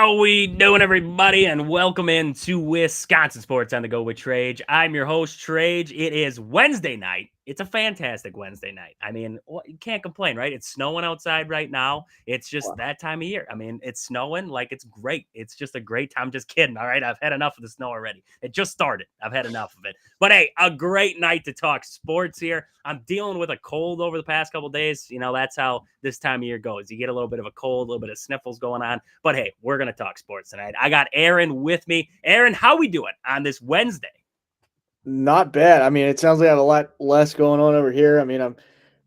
How we doing, everybody? And welcome into Wisconsin Sports on the Go with Trage. I'm your host, Trage. It is Wednesday night. It's a fantastic Wednesday night. I mean, you can't complain, right? It's snowing outside right now. It's just that time of year. I mean, it's snowing like it's great. It's just a great time. Just kidding. All right. I've had enough of the snow already. It just started. I've had enough of it. But hey, a great night to talk sports here. I'm dealing with a cold over the past couple days. You know, that's how this time of year goes. You get a little bit of a cold, a little bit of sniffles going on. But hey, we're going to talk sports tonight. I got Aaron with me. Aaron, how we doing on this Wednesday? Not bad. I mean, it sounds like I have a lot less going on over here. I mean, I'm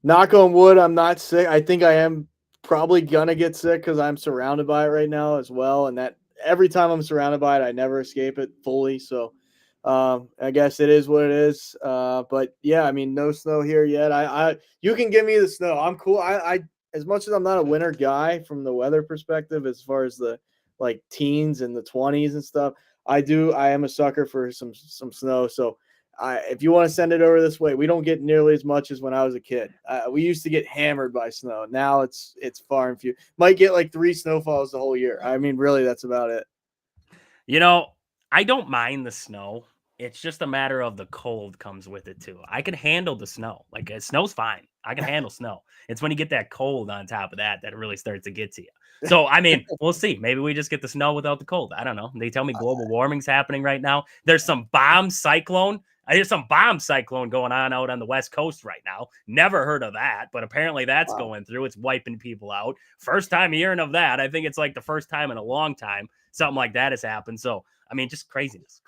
knock on wood, I'm not sick. I think I am probably gonna get sick because I'm surrounded by it right now as well. And that every time I'm surrounded by it, I never escape it fully. So I guess it is what it is. But yeah, I mean, no snow here yet. I you can give me the snow. I'm cool. I as much as I'm not a winter guy from the weather perspective, as far as the like teens and the 20s and stuff, I am a sucker for some snow. So if you want to send it over this way, we don't get nearly as much as when I was a kid. We used to get hammered by snow. Now it's far and few. Might get like 3 snowfalls the whole year. I mean, really, that's about it. You know, I don't mind the snow. It's just a matter of the cold comes with it too. I can handle the snow. Like snow's fine. I can handle snow. It's when you get that cold on top of that it really starts to get to you. So, I mean, we'll see. Maybe we just get the snow without the cold. I don't know. They tell me global warming's happening right now. There's some bomb cyclone. There's some bomb cyclone going on out on the West Coast right now. Never heard of that, but apparently that's going through. It's wiping people out. First time hearing of that. I think it's like the first time in a long time something like that has happened. So, I mean, just craziness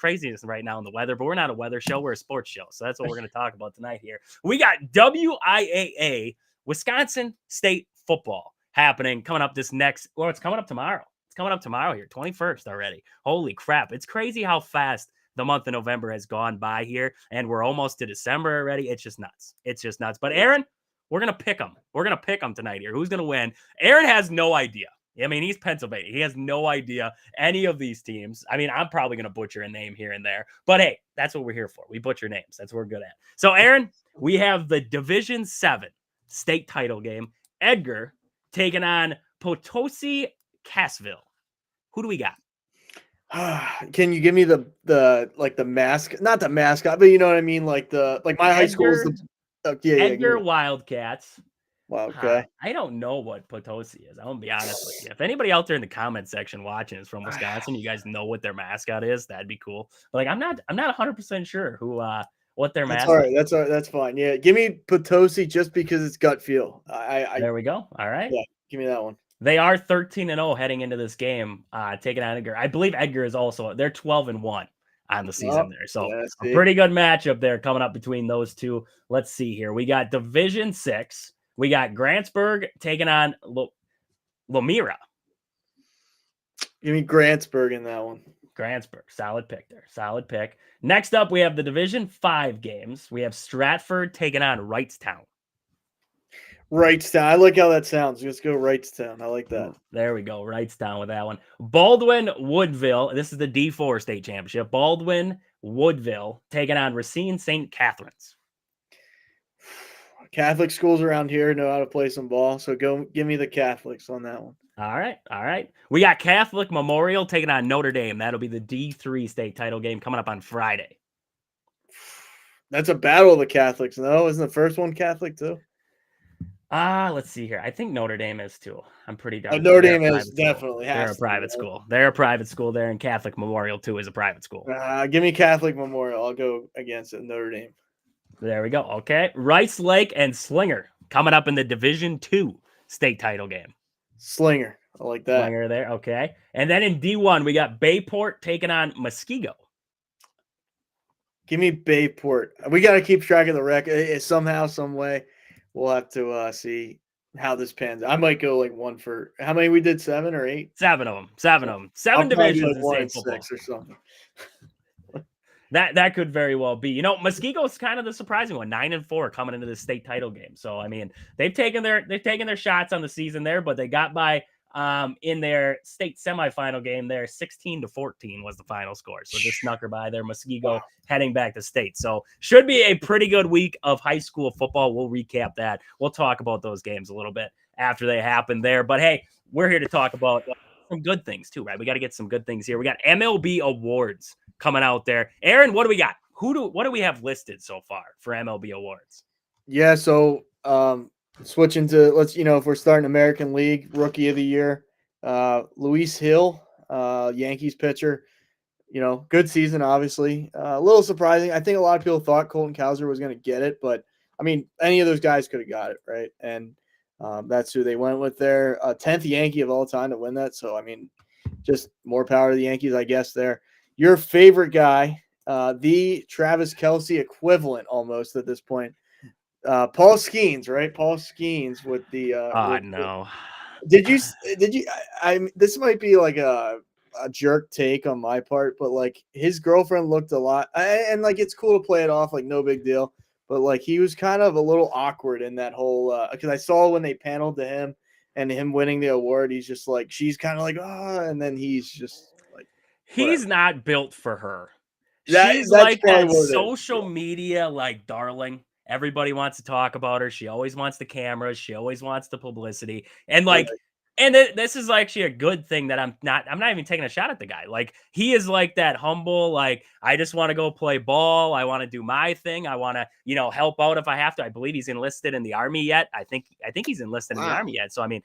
right now in the weather, but we're not a weather show. We're a sports show. So that's what we're going to talk about tonight here. We got WIAA, Wisconsin State football happening coming up it's coming up tomorrow. It's coming up tomorrow here, 21st already. Holy crap. It's crazy how fast the month of November has gone by here, and we're almost to December already. It's just nuts. But Aaron, we're going to pick them. We're going to pick them tonight here. Who's going to win? Aaron has no idea. I mean, he's Pennsylvania. He has no idea any of these teams. I mean, I'm probably going to butcher a name here and there, but hey, that's what we're here for. We butcher names. That's what we're good at. So, Aaron, we have the Division 7 state title game. Edgar taking on Potosi Cassville. Who do we got? Can you give me the mascot? Not the mascot, but you know what I mean? Like my high school is the Edgar Wildcats. Wow, okay. I don't know what Potosi is. I'm gonna be honest with you. If anybody out there in the comment section watching is from Wisconsin, you guys know what their mascot is, that'd be cool. But like I'm not 100% sure what their mascot is. All right. That's fine. Yeah, give me Potosi just because it's gut feel. There we go. All right. Yeah, give me that one. They are 13-0 heading into this game, taking on Edgar. I believe Edgar is also they're 12-1 on the season there. So a pretty good matchup there coming up between those two. Let's see here. We got Division 6. We got Grantsburg taking on Lomira. Give me Grantsburg in that one. Grantsburg. Solid pick there. Solid pick. Next up, we have the Division 5 games. We have Stratford taking on Wrightstown. Wrightstown. I like how that sounds. Let's go Wrightstown. I like that. There we go. Wrightstown with that one. Baldwin Woodville. This is the D4 state championship. Baldwin Woodville taking on Racine St. Catherine's. Catholic schools around here know how to play some ball, so give me the Catholics on that one. All right. We got Catholic Memorial taking on Notre Dame. That'll be the D3 state title game coming up on Friday. That's a battle of the Catholics, no? Isn't the first one Catholic too? Let's see here. I think Notre Dame is too. I'm pretty darn Notre Dame is definitely. They're a private school. They're a private school there, and Catholic Memorial too is a private school. Give me Catholic Memorial. I'll go against it. Notre Dame. There we go. Okay. Rice Lake and Slinger coming up in the Division 2 state title game. Slinger. I like that. Slinger there. Okay. And then in D1, we got Bayport taking on Muskego. Give me Bayport. We got to keep track of the record somehow, some way. We'll have to see how this pans out. I might go like one for how many we did? 7 or 8? 7 of them. 7 divisions in state football. 6 or something. That could very well be. You know, Muskego is kind of the surprising one. 9-4 coming into the state title game. So I mean, they've taken their shots on the season there, but they got by in their state semifinal game there. 16-14 was the final score. So just snuck her by there. Muskego heading back to state. So should be a pretty good week of high school football. We'll recap that. We'll talk about those games a little bit after they happen there. But hey, we're here to talk about some good things too, right? We got to get some good things here. We got MLB awards coming out there. Aaron, what do we got? What do we have listed so far for MLB awards? Yeah, so switching to let's if we're starting American League Rookie of the Year, Luis Hill, Yankees pitcher. Good season, obviously. A little surprising. I think a lot of people thought Colton Cowser was going to get it, but I mean, any of those guys could have got it, right? And that's who they went with there. 10th Yankee of all time to win that. So, I mean, just more power to the Yankees, I guess, there. Your favorite guy, the Travis Kelce equivalent almost at this point, Paul Skeens, right? Paul Skeens with the No. did you this might be like a jerk take on my part, but like his girlfriend looked a lot, and like it's cool to play it off like no big deal, but like he was kind of a little awkward in that whole because I saw when they paneled to him and him winning the award, he's just like she's kind of like and then he's just like He's whatever. not built for her. She's That's like probably that what it is. social media like darling. Everybody wants to talk about her. She always wants the cameras. She always wants the publicity. And Yeah. like, this is actually a good thing that I'm not even taking a shot at the guy. Like he is like that humble, like I just want to go play ball. I want to do my thing. I want to, help out if I have to. I believe he's enlisted in the army yet. I think he's enlisted in the Wow. army yet. So I mean,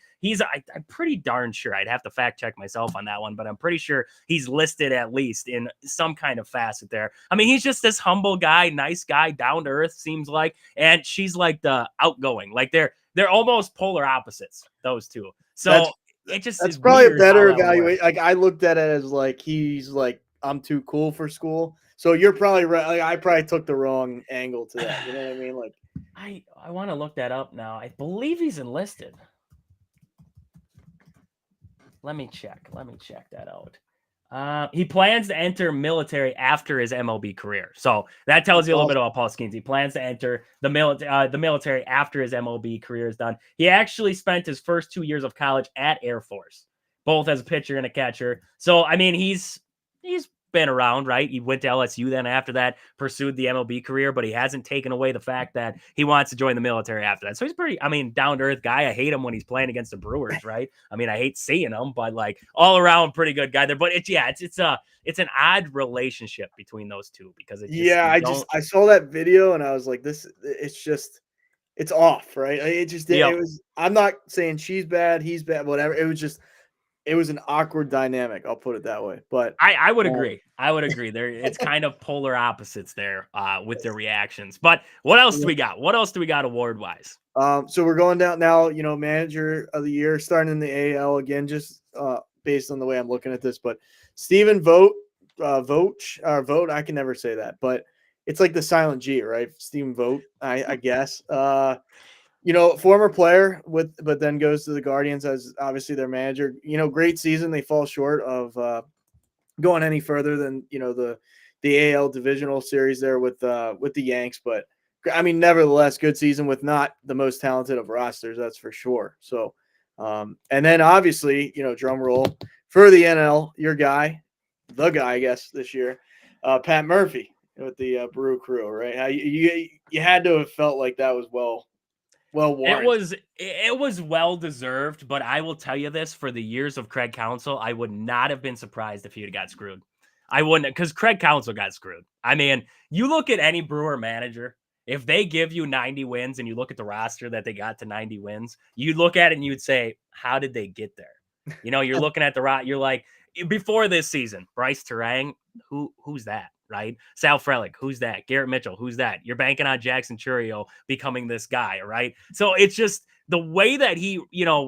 I'm pretty darn sure. I'd have to fact check myself on that one, but I'm pretty sure he's listed at least in some kind of facet there. I mean, he's just this humble guy, nice guy, down to earth seems like, and she's like the outgoing. Like they're almost polar opposites, those two. So That's it just that's is probably a weird how better that would work. evaluation. Like I looked at it as like he's like I'm too cool for school. So you're probably right. Like, I probably took the wrong angle to that. You know what I mean? Like I want to look that up now. I believe he's enlisted. Let me check that out. He plans to enter military after his MLB career. So that tells that's you a little bit awesome. about Paul Skeens. He plans to enter the military after his MLB career is done. He actually spent his first 2 years of college at Air Force, both as a pitcher and a catcher. So I mean, he's been around, right? He went to LSU then after that, pursued the MLB career, but he hasn't taken away the fact that he wants to join the military after that. So he's pretty, I mean, down to earth guy. I hate him when he's playing against the Brewers, right? I mean, I hate seeing him, but like all around pretty good guy there. But it's an odd relationship between those two because it just Yeah, they don't. I saw that video and I was like, this. It's off, right? It Yep. was. I'm not saying she's bad, he's bad, whatever. It was an awkward dynamic. I'll put it that way. But I would um, agree. I would agree. There, it's kind of polar opposites there with their reactions. But what else do we got? What else do we got award wise? So we're going down now, manager of the year, starting in the AL again, just based on the way I'm looking at this. But Stephen Vogt, I can never say that, but it's like the silent G, right? Stephen Vogt, I guess. Former player but then goes to the Guardians as obviously their manager. Great season. They fall short of going any further than the AL divisional series there with the Yanks, but I mean, nevertheless, good season with not the most talented of rosters, that's for sure. So, and then obviously, drum roll for the NL, your guy, the guy, I guess this year, Pat Murphy with the Brew Crew, right? How you had to have felt like that was well warranted. It was well deserved, but I will tell you this: for the years of Craig Counsell, I would not have been surprised if he'd got screwed. I wouldn't, because Craig Counsell got screwed. I mean, you look at any Brewer manager, if they give you 90 wins and you look at the roster that they got to 90 wins, you look at it and you'd say, how did they get there? You're looking at you're like, before this season, Bryce Terang, who's that? Right? Sal Frelick, who's that? Garrett Mitchell, who's that? You're banking on Jackson Churio becoming this guy, right? So it's just the way that he,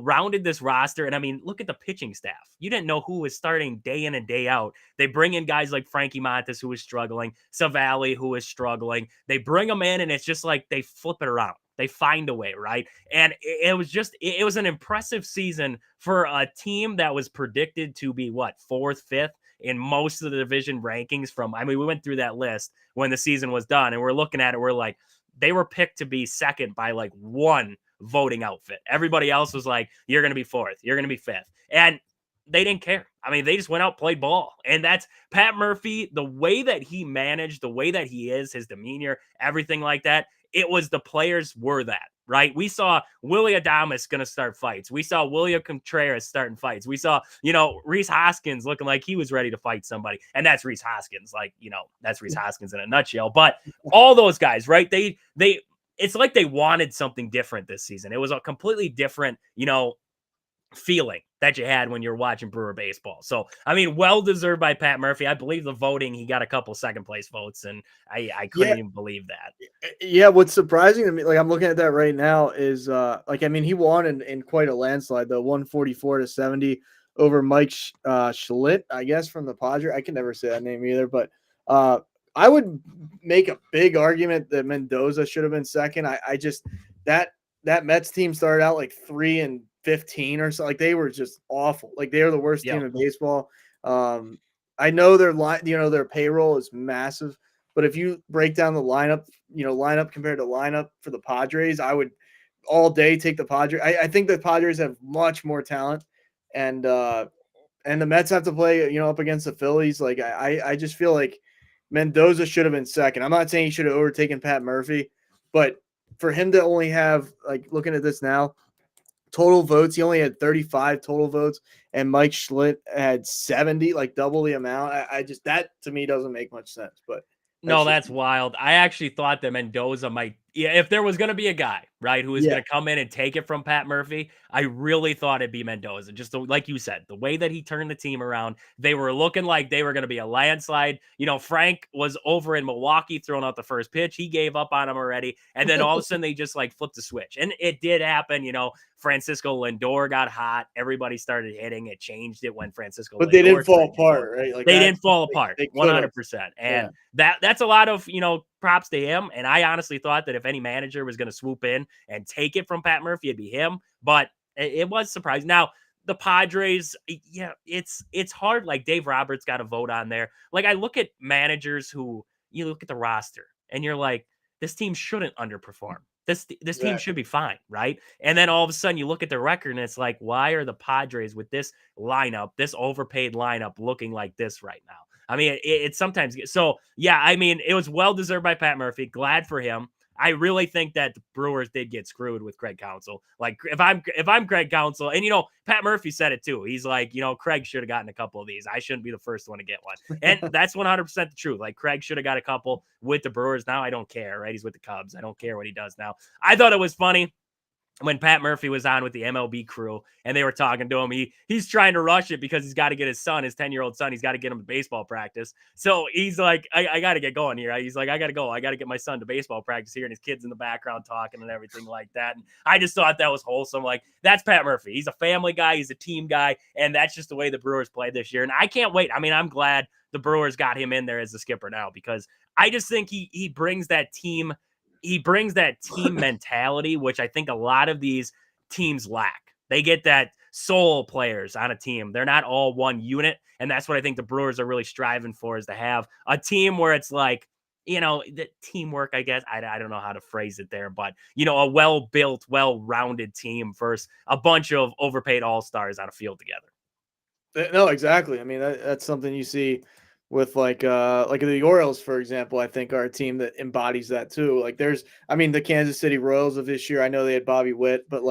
rounded this roster. And I mean, look at the pitching staff. You didn't know who was starting day in and day out. They bring in guys like Frankie Montas, who is struggling, Savali, who is struggling. They bring them in, and it's just like they flip it around. They find a way, right? And it was an impressive season for a team that was predicted to be what, fourth, fifth in most of the division rankings we went through that list when the season was done, and we're looking at it. We're like, they were picked to be second by like one voting outfit. Everybody else was like, you're going to be fourth, you're going to be fifth. And they didn't care. I mean, they just went out, played ball. And that's Pat Murphy, the way that he managed, the way that he is, his demeanor, everything like that. It was the players were that, right? We saw Willie Adames going to start fights. We saw William Contreras starting fights. We saw, Reese Hoskins looking like he was ready to fight somebody. And that's Reese Hoskins. Like, that's Reese Hoskins in a nutshell. But all those guys, right? It's like they wanted something different this season. It was a completely different, feeling that you had when you're watching Brewer baseball. So, I mean, well deserved by Pat Murphy. I believe the voting, he got a couple second place votes, and I couldn't Yeah, even believe that. yeah. What's surprising to me, like I'm looking at that right now, is like I mean he won in quite a landslide though, 144-70 over Mike Schlitt, I guess from the Padres. I can never say that name either, but uh, I would make a big argument that Mendoza should have been second. I just that Mets team started out like 3-15 or so. Like they were just awful. Like they were the worst team Yep. in baseball. I know their their payroll is massive, but if you break down the lineup, lineup compared to lineup for the Padres, I would all day take the Padres. I think the Padres have much more talent, and the Mets have to play, up against the Phillies. Like I just feel like Mendoza should have been second. I'm not saying he should have overtaken Pat Murphy, but for him to only have, like, looking at this now, total votes, he only had 35 total votes, and Mike Schlitt had 70, like double the amount. I just, that to me doesn't make much sense, but that's No, just that's wild. I actually thought that Mendoza might, yeah, if there was going to be a guy, right, who was yeah. going to come in and take it from Pat Murphy, I really thought it'd be Mendoza. Just like you said, the way that he turned the team around, they were looking like they were going to be a landslide. Frank was over in Milwaukee throwing out the first pitch. He gave up on him already. And then all of a sudden they just like flipped the switch. And it did happen. Francisco Lindor got hot. Everybody started hitting. It changed it when Francisco But they Lindor didn't fall started getting going. apart, right? Like They that, didn't fall apart, they could have. 100%. Yeah. And that's a lot of, props to him. And I honestly thought that if any manager was going to swoop in and take it from Pat Murphy, it'd be him. But it was surprising. Now, the Padres, yeah, it's hard. Like Dave Roberts got a vote on there. Like I look at managers who, you look at the roster and you're like, this team shouldn't underperform. This team should be fine, right? And then all of a sudden you look at the record and it's like, why are the Padres with this lineup, this overpaid lineup, looking like this right now? I mean, it sometimes gets so. Yeah, I mean, it was well deserved by Pat Murphy. Glad for him. I really think that the Brewers did get screwed with Craig Counsell. Like if I'm Craig Counsell, and Pat Murphy said it too. He's like, Craig should have gotten a couple of these. I shouldn't be the first one to get one. And that's 100% the truth. Like Craig should have got a couple with the Brewers. Now I don't care, right? He's with the Cubs. I don't care what he does now. I thought it was funny when Pat Murphy was on with the MLB crew and they were talking to him. He's trying to rush it because he's got to get his 10-year-old son, he's got to get him to baseball practice. So he's like, I got to get going here. He's like, I got to go. I got to get my son to baseball practice here. And his kids in the background talking and everything like that. And I just thought that was wholesome. Like, that's Pat Murphy. He's a family guy. He's a team guy. And that's just the way the Brewers played this year. And I can't wait. I mean, I'm glad the Brewers got him in there as the skipper now, because I just think he brings that team mentality, which I think a lot of these teams lack. They get that soul players on a team. They're not all one unit. And that's what I think the Brewers are really striving for, is to have a team where it's like, the teamwork, I guess. I don't know how to phrase it there, but, a well-built, well-rounded team versus a bunch of overpaid all-stars on a field together. No, exactly. I mean, that's something you see with like the Orioles, for example. I think are a team that embodies that too. Like the Kansas City Royals of this year. I know they had Bobby Witt, but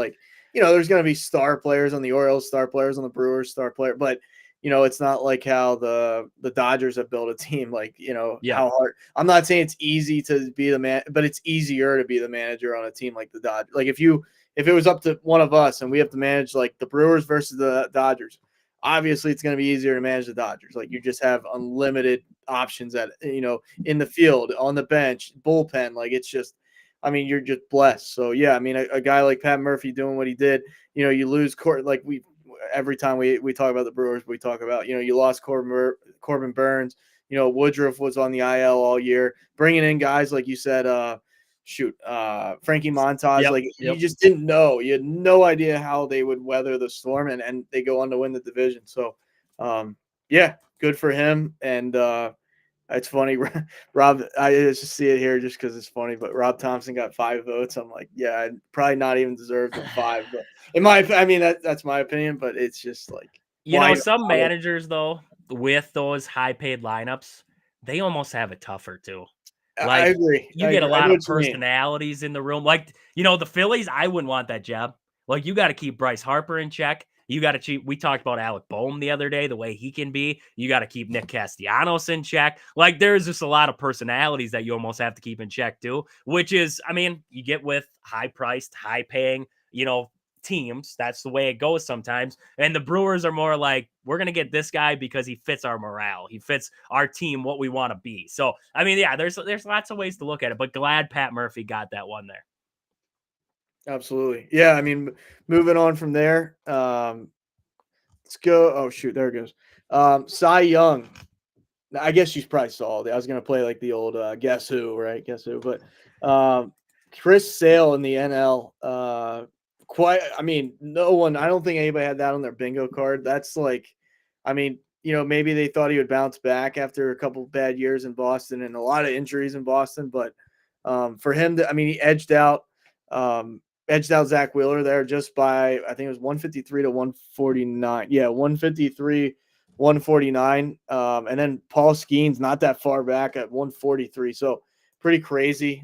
there's going to be star players on the Orioles, star players on the Brewers, star player. But it's not like how the Dodgers have built a team. Like Yeah. how hard. I'm not saying it's easy to be the man, but it's easier to be the manager on a team like the Dodgers. Like if it was up to one of us and we have to manage like the Brewers versus the Dodgers, obviously it's going to be easier to manage the Dodgers. Like you just have unlimited options in the field, on the bench, bullpen. Like it's just, I mean, you're just blessed. So yeah, I mean, a guy like Pat Murphy doing what he did, you lose court. Like every time we talk about the Brewers, we talk about, you lost Corbin Burns, Woodruff was on the IL all year, bringing in guys like you said, Frankie Montas. Yep, like yep. you just didn't know. You had no idea how they would weather the storm, and they go on to win the division. So, yeah, good for him. And it's funny, Rob. I just see it here just because it's funny. But Rob Thompson got 5 votes. I'm like, yeah, I'd probably not even deserve the 5. But I mean, that's my opinion. But it's just like, Some managers though, with those high paid lineups, they almost have it tougher too. I Like, agree. you get a I lot know of what you mean. personalities in the room. Like, the Phillies, I wouldn't want that job. Like, you got to keep Bryce Harper in check. You got to keep. We talked about Alec Boehm the other day, the way he can be. You got to keep Nick Castellanos in check. Like, there's just a lot of personalities that you almost have to keep in check too. Which is, I mean, you get with high priced, high paying, teams. That's the way it goes sometimes. And the Brewers are more like, we're going to get this guy because he fits our morale. He fits our team, what we want to be. So, I mean, yeah, there's lots of ways to look at it, but glad Pat Murphy got that one there. Absolutely. Yeah, I mean, moving on from there, let's go. Oh shoot, there it goes. Cy Young. I guess she's probably saw it. I was gonna play like the old Guess Who, right? Guess Who, but Chris Sale in the NL. Quite. I mean, no one. I don't think anybody had that on their bingo card. That's like, I mean, maybe they thought he would bounce back after a couple of bad years in Boston and a lot of injuries in Boston, but for him to, I mean, he edged out Zach Wheeler there just by, I think it was 153 to 149. Yeah, 153, 149. And then Paul Skeens not that far back at 143. So pretty crazy.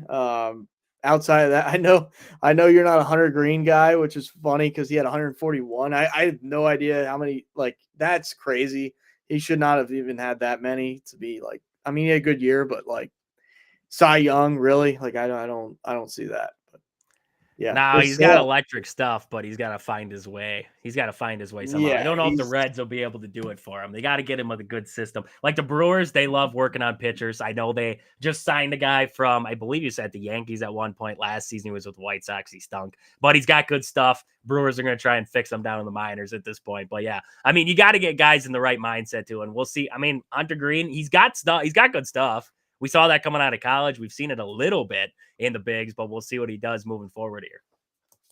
Outside of that, I know you're not a Hunter Green guy, which is funny because he had 141. I had no idea how many, like, that's crazy. He should not have even had that many to be like, I mean, he had a good year, but like Cy Young, really? Like, I don't see that. But yeah, Now Chris he's got Sale. electric stuff, but he's got to find his way. He's got to find his way somehow. I Yeah, don't know if the he's Reds will be able to do it for him. They got to get him with a good system. Like the Brewers, they love working on pitchers. I know they just signed a guy from, I believe you said the Yankees at one point last season. He was with the White Sox. He stunk, but he's got good stuff. Brewers are going to try and fix him down in the minors at this point. But yeah, I mean, you got to get guys in the right mindset too, and we'll see. I mean, Hunter Green, he's got stuff. He's got good stuff. We saw that coming out of college. We've seen it a little bit in the bigs, but we'll see what he does moving forward here.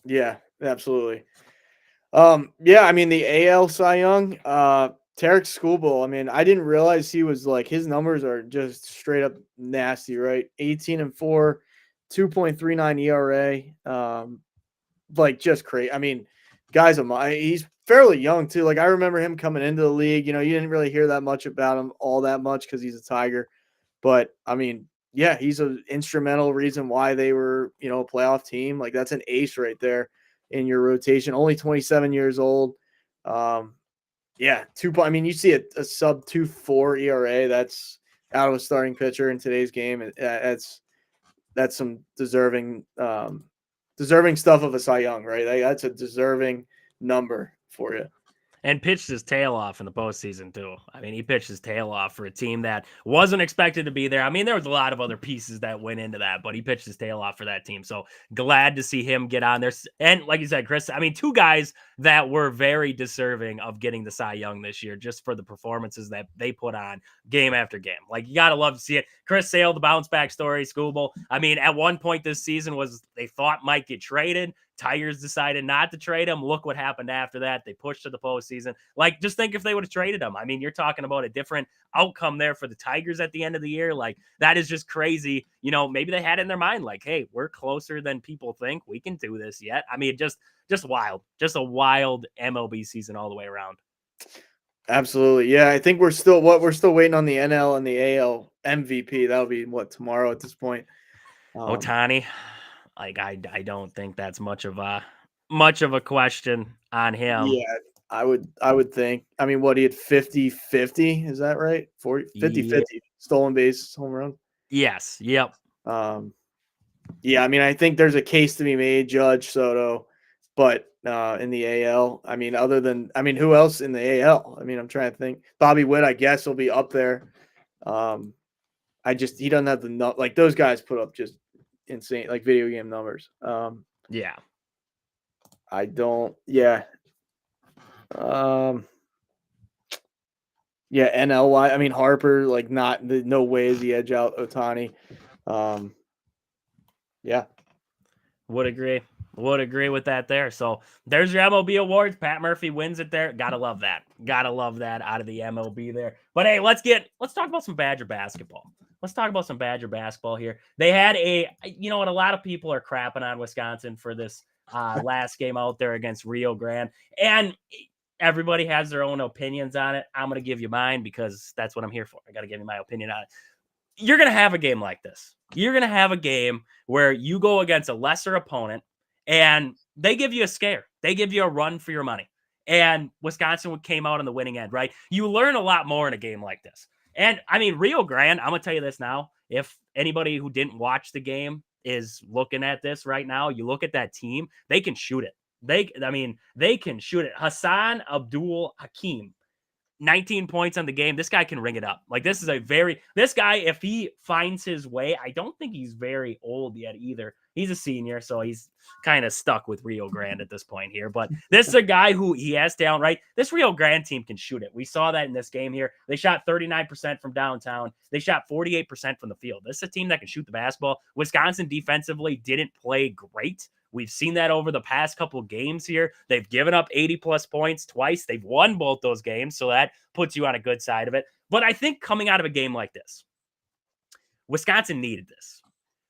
yeah, absolutely. Yeah, I mean the AL Cy Young, Tarek Schoolbowl. I mean, I didn't realize he was like his numbers are just straight up nasty, right? 18-4, 2.39 ERA. Like just crazy. I mean, guys, he's fairly young too. Like I remember him coming into the league. You didn't really hear that much about him all that much because he's a Tiger. But I mean, yeah, he's an instrumental reason why they were, a playoff team. Like that's an ace right there in your rotation. Only 27 years old. Yeah, I mean, you see a sub 2.4 ERA. That's out of a starting pitcher in today's game. That's some deserving stuff of a Cy Young, right? Like, that's a deserving number for you. And pitched his tail off in the postseason too. I mean, he pitched his tail off for a team that wasn't expected to be there. I mean, there was a lot of other pieces that went into that, but he pitched his tail off for that team. So glad to see him get on there. And like you said, Chris, I mean, two guys that were very deserving of getting the Cy Young this year, just for the performances that they put on game after game. Like, you gotta love to see it. Chris Sale, the bounce back story, Scooble. I mean, at one point this season they thought might get traded. Tigers decided not to trade him. Look what happened after that. They pushed to the postseason. Like, just think if they would have traded him. I mean, you're talking about a different outcome there for the Tigers at the end of the year. Like, that is just crazy. Maybe they had it in their mind, like, hey, we're closer than people think. We can do this yet. I mean, just wild. Just a wild MLB season all the way around. Absolutely. Yeah, I think we're still waiting on the NL and the AL MVP. That'll be tomorrow at this point. Ohtani, like I don't think that's much of a question on him. Yeah, I would think. I mean, what he had 50-50, is that right? 40 Yeah. 50-50 stolen base home run. Yes. Yep. Yeah, I mean, I think there's a case to be made, Judge Soto, but in the AL, I mean, who else in the AL? I mean, I'm trying to think. Bobby Witt, I guess, will be up there. He doesn't have like those guys put up just insane, like video game numbers. Yeah. I don't. Yeah. Yeah, NLY. I mean, Harper, like, no way is he edge out Ohtani. Yeah. Would agree with that there. So there's your MLB awards. Pat Murphy wins it there. Gotta love that. Gotta love that out of the MLB there. But hey, let's talk about some Badger basketball. Let's talk about some Badger basketball here. They had a lot of people are crapping on Wisconsin for this last game out there against Rio Grande. And everybody has their own opinions on it. I'm going to give you mine because that's what I'm here for. I got to give you my opinion on it. you're going to have a game like this. You're going to have a game where you go against a lesser opponent and they give you a scare. They give you a run for your money. And Wisconsin came out on the winning end, right? You learn a lot more in a game like this. And I mean, Rio Grande, I'm going to tell you this now. If anybody who didn't watch the game is looking at this right now, you look at that team, they can shoot it. They can shoot it. Hassan Abdul Hakim, 19 points on the game. This guy can ring it up. Like, this guy, if he finds his way, I don't think he's very old yet either. He's a senior, so he's kind of stuck with Rio Grande at this point here. But this is a guy who he has talent, right? This Rio Grande team can shoot it. We saw that in this game here. They shot 39% from downtown. They shot 48% from the field. This is a team that can shoot the basketball. Wisconsin defensively didn't play great. We've seen that over the past couple of games here. They've given up 80-plus points twice. They've won both those games, so that puts you on a good side of it. But I think coming out of a game like this, Wisconsin needed this.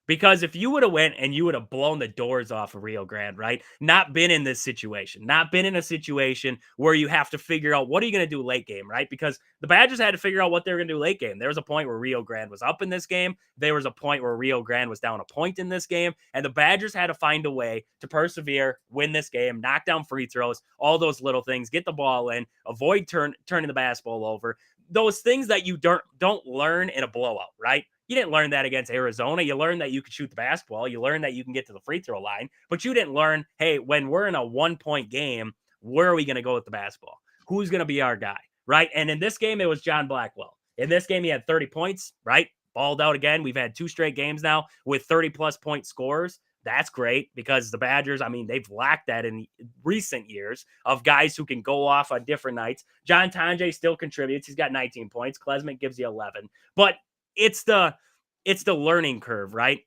Because if you would have went and you would have blown the doors off of Rio Grande, right? Not been in this situation, not been in a situation where you have to figure out what are you going to do late game, right? Because the Badgers had to figure out what they were going to do late game. There was a point where Rio Grande was up in this game. There was a point where Rio Grande was down a point in this game. And the Badgers had to find a way to persevere, win this game, knock down free throws, all those little things, get the ball in, avoid turning the basketball over. Those things that you don't learn in a blowout, right? You didn't learn that against Arizona. You learned that you could shoot the basketball. You learned that you can get to the free throw line, but you didn't learn, hey, when we're in a 1-point game, where are we going to go with the basketball? Who's going to be our guy, right? And in this game, it was John Blackwell. In this game, he had 30 points, right? Balled out again. We've had 2 straight games now with 30-plus point scores. That's great because the Badgers, I mean, they've lacked that in recent years of guys who can go off on different nights. John Tonje still contributes. He's got 19 points. Klesmit gives you 11. But it's the learning curve, right?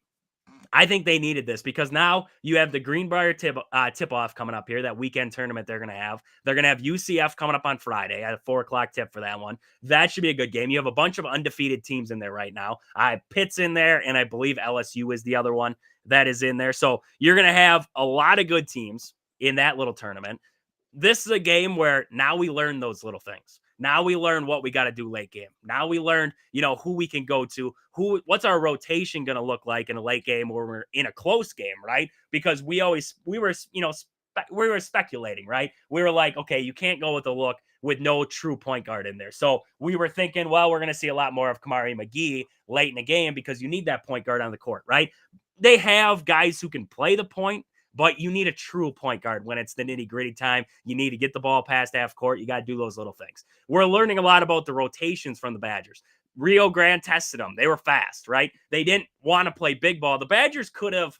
I think they needed this because now you have the Greenbrier tip-off coming up here, that weekend tournament they're going to have. They're going to have UCF coming up on Friday at a 4 o'clock tip for that one. That should be a good game. You have a bunch of undefeated teams in there right now. Pitt's in there, and I believe LSU is the other one that is in there. So you're going to have a lot of good teams in that little tournament. This is a game where now we learn those little things. Now we learn what we got to do late game. Now we learn, who we can go to, what's our rotation going to look like in a late game or we're in a close game, right? Because we were speculating, right? We were like, okay, you can't go with a look with no true point guard in there. So we were thinking, well, we're going to see a lot more of Kamari McGee late in the game because you need that point guard on the court, right? They have guys who can play the point, but you need a true point guard when it's the nitty-gritty time. You need to get the ball past half court. You got to do those little things. We're learning a lot about the rotations from the Badgers. Rio Grande tested them. They were fast, right? They didn't want to play big ball. The Badgers could have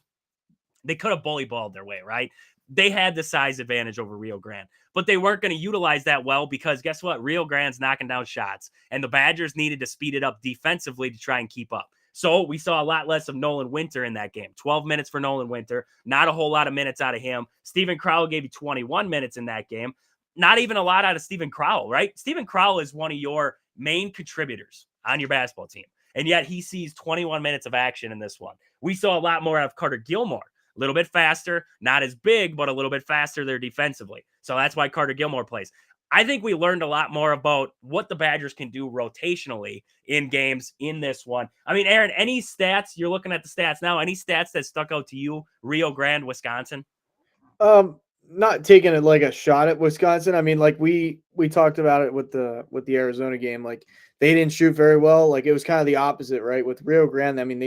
bully balled their way, right? They had the size advantage over Rio Grande, but they weren't going to utilize that well because guess what? Rio Grande's knocking down shots, and the Badgers needed to speed it up defensively to try and keep up. So we saw a lot less of Nolan Winter in that game. 12 minutes for Nolan Winter. Not a whole lot of minutes out of him. Steven Crowell gave you 21 minutes in that game. Not even a lot out of Steven Crowell, right? Steven Crowell is one of your main contributors on your basketball team. And yet he sees 21 minutes of action in this one. We saw a lot more out of Carter Gilmore. A little bit faster, not as big, but a little bit faster there defensively. So that's why Carter Gilmore plays. I think we learned a lot more about what the Badgers can do rotationally in games in this one. I mean, Aaron, any stats? You're looking at the stats now. Any stats that stuck out to you? Rio Grande, Wisconsin? Not taking it like a shot at Wisconsin. I mean, like we talked about it with the Arizona game. Like they didn't shoot very well. Like it was kind of the opposite, right? With Rio Grande, I mean,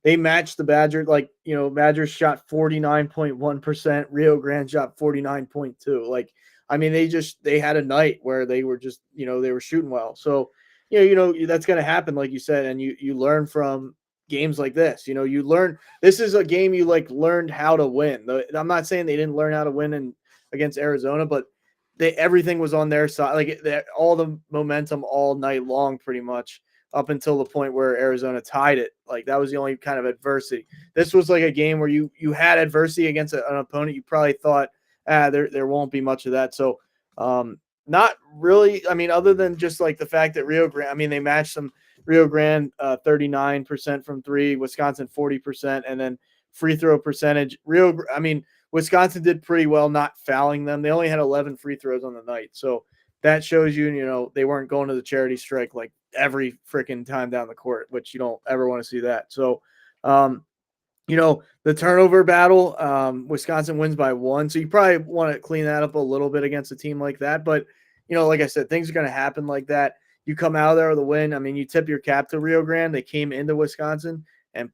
they matched the Badgers. Like, Badgers shot 49.1%. Rio Grande shot 49.2%. Like, I mean, they had a night where they were just, they were shooting well. So, that's going to happen, like you said, and you learn from games like this. You learn, this is a game you learned how to win. I'm not saying they didn't learn how to win against Arizona, but everything was on their side. Like all the momentum all night long, pretty much up until the point where Arizona tied it. Like that was the only kind of adversity. This was like a game where you had adversity against an opponent. You probably thought, there won't be much of that. So, not really. I mean, other than just like the fact that Rio Grande, I mean, they matched some Rio Grande 39% from three, Wisconsin 40%, and then free throw percentage. Wisconsin did pretty well not fouling them. They only had 11 free throws on the night. So that shows you, they weren't going to the charity strike like every freaking time down the court, which you don't ever want to see that. So, um, the turnover battle, Wisconsin wins by 1. So you probably want to clean that up a little bit against a team like that. But, like I said, things are going to happen like that. You come out of there with a win. I mean, you tip your cap to Rio Grande. They came into Wisconsin and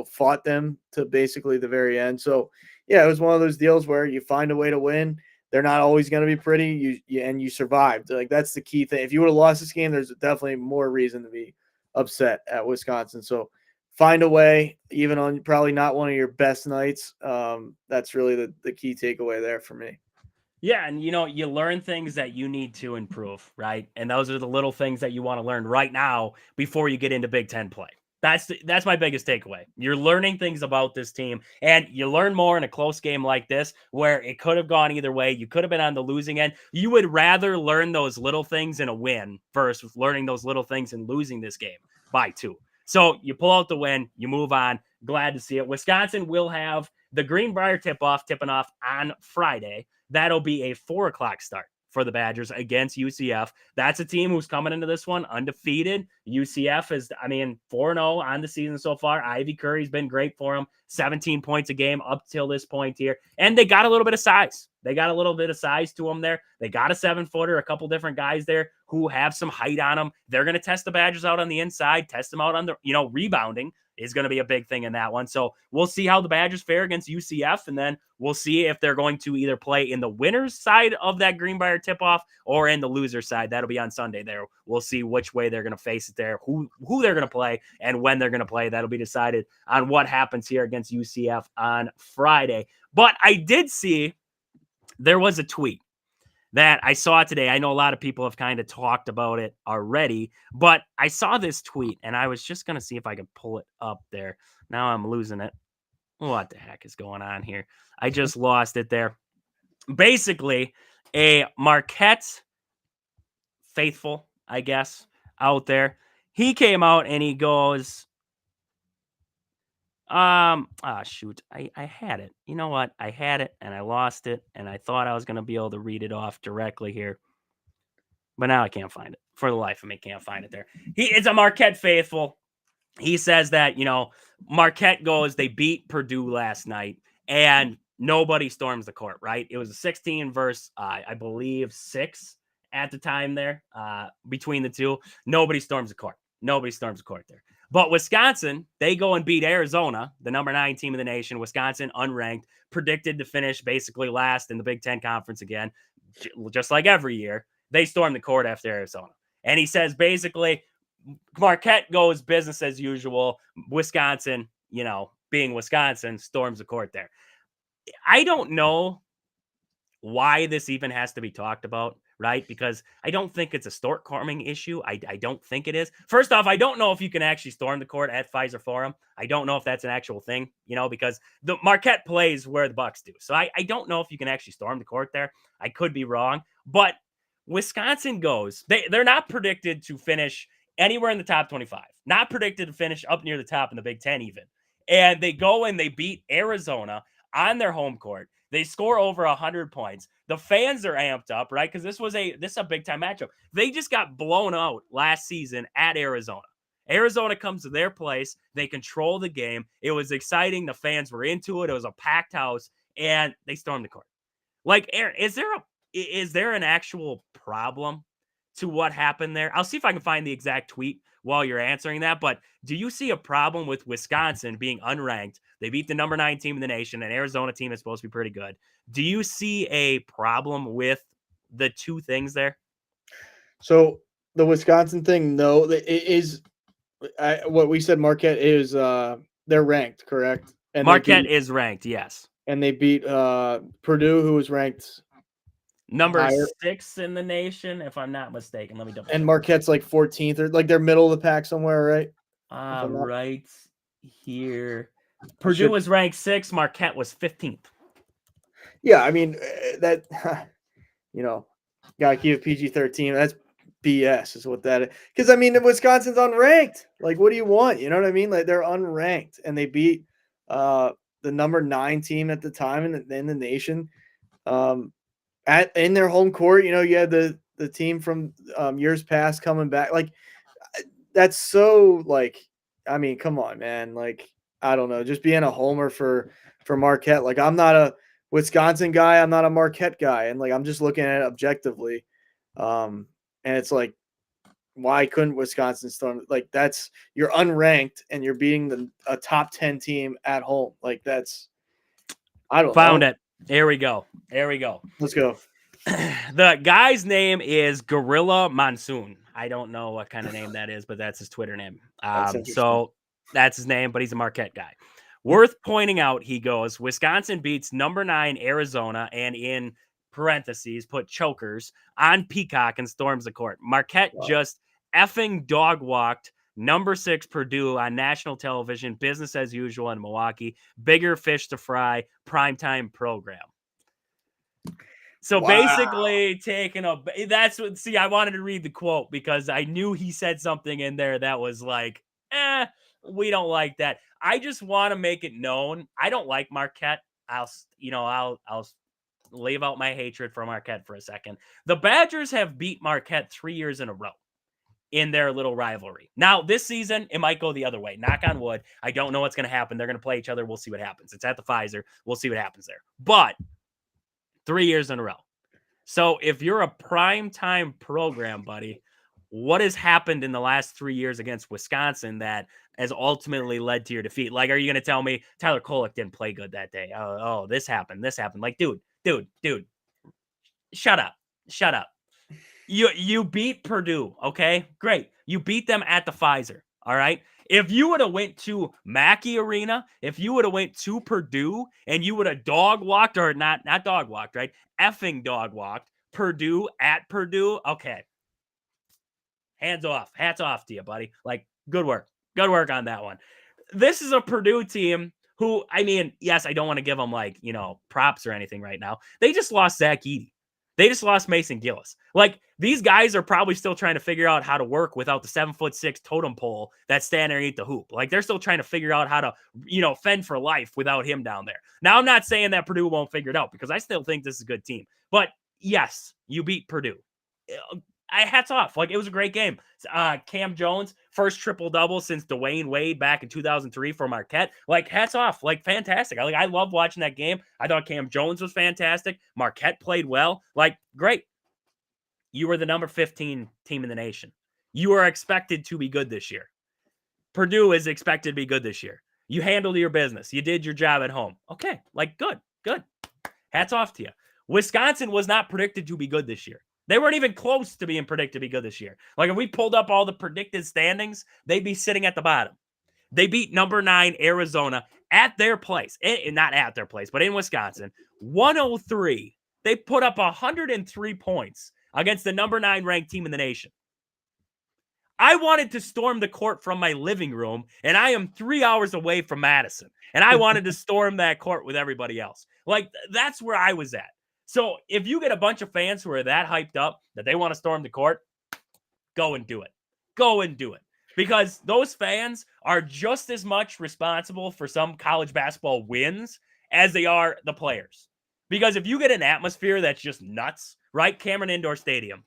fought them to basically the very end. So, yeah, it was one of those deals where you find a way to win. They're not always going to be pretty. You survived. Like, that's the key thing. If you would have lost this game, there's definitely more reason to be upset at Wisconsin. So, find a way, even on probably not one of your best nights. That's really the key takeaway there for me. Yeah, and you learn things that you need to improve, right? And those are the little things that you want to learn right now before you get into Big Ten play. That's my biggest takeaway. You're learning things about this team, and you learn more in a close game like this, where it could have gone either way. You could have been on the losing end. You would rather learn those little things in a win versus learning those little things and losing this game by 2. So you pull out the win, you move on. Glad to see it. Wisconsin will have the Greenbrier tipping off on Friday. That'll be a 4:00 start for the Badgers against UCF. That's a team who's coming into this one undefeated. UCF is, 4-0 on the season so far. Ivy Curry's been great for them. 17 points a game up till this point here. And they got a little bit of size. They got a little bit of size to them there. They got a 7-footer, a couple different guys there who have some height on them. They're going to test the Badgers out on the inside, test them out on the, rebounding is going to be a big thing in that one. So we'll see how the Badgers fare against UCF, and then we'll see if they're going to either play in the winner's side of that Greenbrier tip-off or in the loser's side. That'll be on Sunday there. We'll see which way they're going to face it there, who they're going to play, and when they're going to play. That'll be decided on what happens here against UCF on Friday. But I did see there was a tweet that I saw today. I know a lot of people have kind of talked about it already, but I saw this tweet and I was just going to see if I could pull it up there. Now I'm losing it. What the heck is going on here? I just lost it there. Basically, a Marquette faithful, I guess, out there. He came out and he goes, shoot, I had it. You know what? I had it and I lost it, and I thought I was going to be able to read it off directly here. But now I can't find it. For the life of me, can't find it there. It's a Marquette faithful. He says that, Marquette goes, they beat Purdue last night, and nobody storms the court, right? It was a 16 versus, I believe, 6 at the time there between the two. Nobody storms the court. Nobody storms the court there. But Wisconsin, they go and beat Arizona, the number 9 team in the nation. Wisconsin, unranked, predicted to finish basically last in the Big Ten Conference again, just like every year. They storm the court after Arizona. And he says basically Marquette goes business as usual. Wisconsin, being Wisconsin, storms the court there. I don't know why this even has to be talked about, right? Because I don't think it's a storm corming issue. I don't think it is. First off, I don't know if you can actually storm the court at Pfizer Forum. I don't know if that's an actual thing, because the Marquette plays where the Bucks do. So I don't know if you can actually storm the court there. I could be wrong, but Wisconsin goes. They're not predicted to finish anywhere in the top 25. Not predicted to finish up near the top in the Big Ten even. And they go and they beat Arizona on their home court. They score over 100 points. The fans are amped up, right? Because this is a big time matchup. They just got blown out last season at Arizona. Arizona comes to their place. They control the game. It was exciting. The fans were into it. It was a packed house, and they stormed the court. Like, Aaron, is there an actual problem to what happened there? I'll see if I can find the exact tweet while you're answering that. But do you see a problem with Wisconsin being unranked? They beat the number 9 team in the nation, an Arizona team that's supposed to be pretty good. Do you see a problem with the two things there? So the Wisconsin thing, no, it is what we said. Marquette is they're ranked, correct? And Marquette is ranked, yes. And they beat Purdue, who was ranked number 6 in the nation, if I'm not mistaken. Let me double check. And Marquette's like 14th, or like they're middle of the pack somewhere, right? Right here. Purdue was ranked 6th. Marquette was 15th. Yeah, I mean that. Gotta keep it PG-13. That's BS, is what that is. Because I mean, Wisconsin's unranked. Like, what do you want? You know what I mean? Like, they're unranked, and they beat the number 9 team at the time in the nation. In their home court, you had the team from years past coming back. Like, that's so like, I mean, come on, man. Like, I don't know, just being a homer for Marquette. Like, I'm not a Wisconsin guy. I'm not a Marquette guy, and like, I'm just looking at it objectively. And it's like, why couldn't Wisconsin storm? Like, that's you're unranked and you're beating a top 10 team at home. Like, that's I don't Found know. it. There we go. There we go. Let's go. The guy's name is Gorilla Monsoon. I don't know what kind of name that is, but that's his Twitter name. That's interesting. So that's his name, but he's a Marquette guy. Worth pointing out, he goes, Wisconsin beats number 9 Arizona and in parentheses put chokers on Peacock and storms the court. Marquette just effing dog walked number 6 Purdue on national television, business as usual in Milwaukee. Bigger fish to fry, primetime program. So basically taking that's what, see, I wanted to read the quote because I knew he said something in there that was like, we don't like that. I just want to make it known. I don't like Marquette. I'll leave out my hatred for Marquette for a second. The Badgers have beat Marquette 3 years in a row in their little rivalry. Now, this season, it might go the other way. Knock on wood. I don't know what's going to happen. They're going to play each other. We'll see what happens. It's at the Pfizer. We'll see what happens there. But 3 years in a row. So if you're a primetime program, buddy, what has happened in the last 3 years against Wisconsin that has ultimately led to your defeat? Like, are you going to tell me Tyler Kolek didn't play good that day? Oh, this happened. Like, dude, shut up. You beat Purdue, okay? Great. You beat them at the Pfizer, all right? If you would have went to Mackey Arena, if you would have went to Purdue and you would have dog walked, or not dog walked, right? Effing dog walked Purdue at Purdue, okay. Hats off to you, buddy. Like, good work on that one. This is a Purdue team who, I mean, yes, I don't want to give them like, props or anything right now. They just lost Zach Edey. They just lost Mason Gillis. Like, these guys are probably still trying to figure out how to work without the 7'6" totem pole that's standing underneath the hoop. Like, they're still trying to figure out how to, fend for life without him down there. Now, I'm not saying that Purdue won't figure it out because I still think this is a good team. But yes, you beat Purdue. Hats off. Like, it was a great game. Cam Jones, first triple-double since Dwayne Wade back in 2003 for Marquette. Like, hats off. Like, fantastic. I love watching that game. I thought Cam Jones was fantastic. Marquette played well. Like, great. You were the number 15 team in the nation. You are expected to be good this year. Purdue is expected to be good this year. You handled your business. You did your job at home. Okay, like, good. Hats off to you. Wisconsin was not predicted to be good this year. They weren't even close to being predicted to be good this year. Like, if we pulled up all the predicted standings, they'd be sitting at the bottom. They beat number 9 Arizona at their place. Not at their place, but in Wisconsin. 103. They put up 103 points against the number 9 ranked team in the nation. I wanted to storm the court from my living room, and I am 3 hours away from Madison. And I wanted to storm that court with everybody else. Like, that's where I was at. So if you get a bunch of fans who are that hyped up that they want to storm the court, go and do it. Because those fans are just as much responsible for some college basketball wins as they are the players. Because if you get an atmosphere that's just nuts, right? Cameron Indoor Stadium.